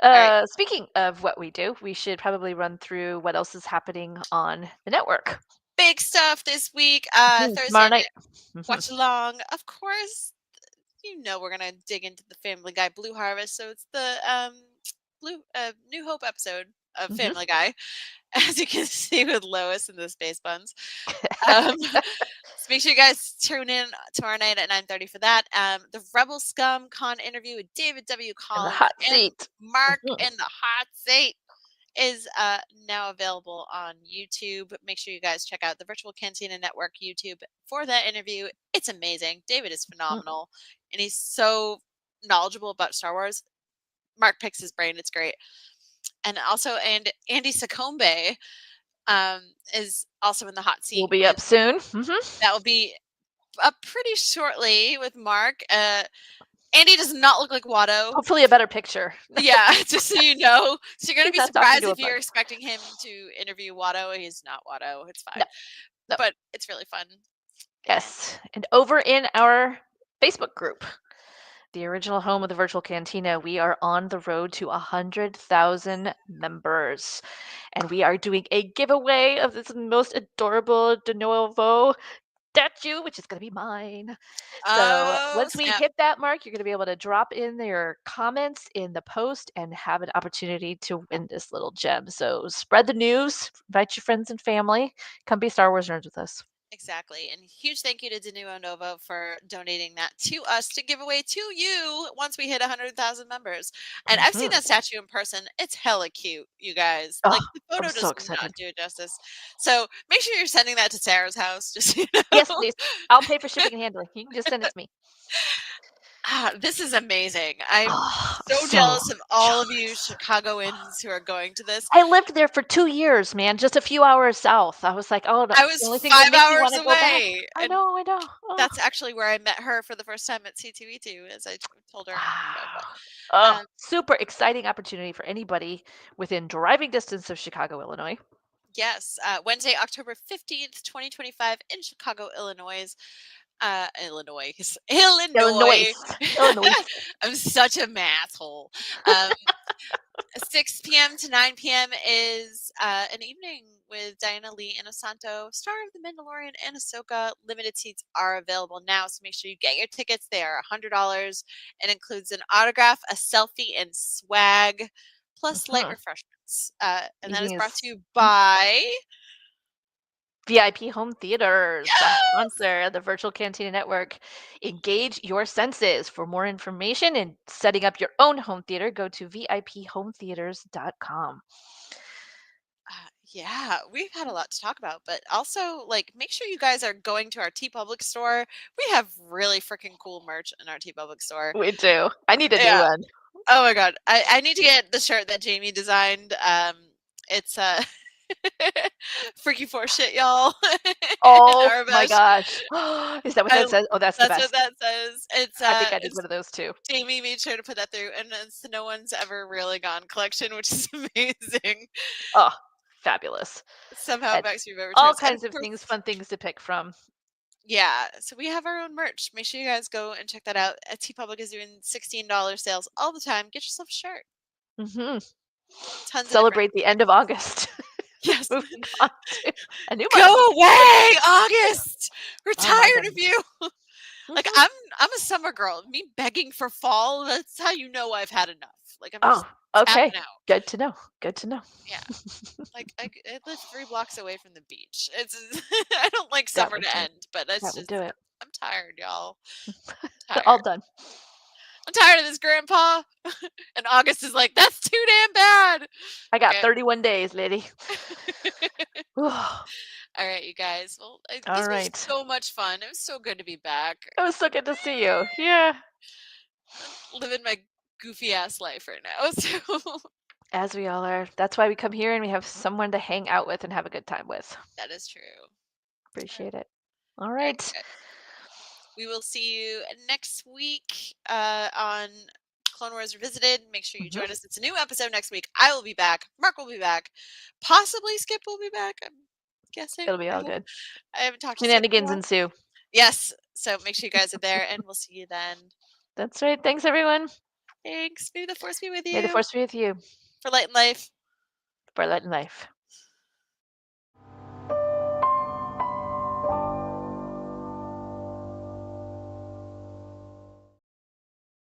All right. Speaking of what we do, we should probably run through what else is happening on the network. Big stuff this week. Tomorrow Thursday night. night, watch along. Of course, we're gonna dig into the Family Guy Blue Harvest. So it's the Blue New Hope episode of Mhm. Family Guy, as you can see with Lois and the Space Buns. Um, So make sure you guys tune in tomorrow night at 9:30 for that. The Rebel Scum Con interview with David W. In the Collins hot and seat. Mark Mhm. in the hot seat is now available on YouTube. Make sure you guys check out the Virtual Cantina Network YouTube for that interview. It's amazing. David is phenomenal, and he's so knowledgeable about Star Wars. Mark picks his brain. It's great. And also, and Andy Sacombe is also in the hot seat. We'll be up soon. That will be up pretty shortly with Mark. Andy does not look like Watto. Hopefully a better picture. Yeah, just so you know. So you're going to He's be not talking surprised to a if you're bug. expecting him to interview Watto. He's not Watto. It's fine. No. But it's really fun. Yes. And over in our Facebook group, the original home of the Virtual Cantina, we are on the road to 100,000 members. And we are doing a giveaway of this most adorable de novo statue, which is going to be mine. So once we hit that mark, you're going to be able to drop in your comments in the post and have an opportunity to win this little gem. So spread the news, invite your friends and family, come be Star Wars nerds with us. Exactly. And huge thank you to Denuvo Novo for donating that to us to give away to you once we hit 100,000 members. And I've seen that statue in person. It's hella cute, you guys. Oh, like the photo I'm so does excited. not do it justice. So make sure you're sending that to Sarah's house. Just so you know. Yes, please. I'll pay for shipping and handling. You can just send it to me. This is amazing. I'm I'm so jealous of all of you jealous. Chicagoans who are going to this. I lived there for 2 years, man, just a few hours south. I was like, oh, no, I the was only thing 5 that makes me hours want to go back. away. I And know. Oh. that's actually where I met her for the first time at C2E2, as I told her. Oh, super exciting opportunity for anybody within driving distance of Chicago, Illinois. Yes, Wednesday, October 15th, 2025 in Chicago, Illinois. Illinois. I'm such a math hole. 6 p.m. to 9 p.m. is an evening with Diana Lee Inosanto, star of The Mandalorian and Ahsoka. Limited seats are available now, so make sure you get your tickets. They are $100. It includes an autograph, a selfie, and swag, plus light refreshments. And that is brought to you by VIP Home Theaters, yes! the sponsor of the Virtual Cantina Network. Engage your senses. For more information and setting up your own home theater, go to viphometheaters.com. Yeah, we've had a lot to talk about, but also, like, make sure you guys are going to our TeePublic store. We have really freaking cool merch in our TeePublic store. We do. I need a new one. Oh my god, I need to get the shirt that Jamie designed. It's freaky for shit, y'all. Oh my gosh. Is that what that says? Oh, that's the best. That's what that says. It's I think I did one of those too. Jamie made sure to put that through, and it's the No One's Ever Really Gone collection, which is amazing. Oh, fabulous. Somehow Backstreet Returns. All kinds of things, fun things to pick from. Yeah, so we have our own merch. Make sure you guys go and check that out. TeePublic is doing $16 sales all the time. Get yourself a shirt. Tons Celebrate the end of August. Yes. Moving on to a new month. Go away, August. We're tired of you. Like I'm a summer girl. Me begging for fall, that's how you know I've had enough. Like I'm just okay. Out. Good to know. Yeah. Like I live 3 blocks away from the beach. It's I don't like summer to end, but that's just I'm tired, y'all. All done. I'm tired of this, Grandpa. And August is like, that's too damn bad. I got 31 days, lady. All right, you guys. Well, this was so much fun. It was so good to be back. It was so good to see you. Yeah. I'm living my goofy ass life right now. So. As we all are. That's why we come here and we have someone to hang out with and have a good time with. That is true. Appreciate it. All right. We will see you next week on Clone Wars Revisited. Make sure you join us. It's a new episode next week. I will be back. Mark will be back. Possibly Skip will be back. I'm guessing. It'll be all good. I haven't talked to Shenanigans ensue. Yes. So make sure you guys are there and we'll see you then. That's right. Thanks, everyone. Thanks. May the Force be with you. May the Force be with you. For Light and Life. For Light and Life.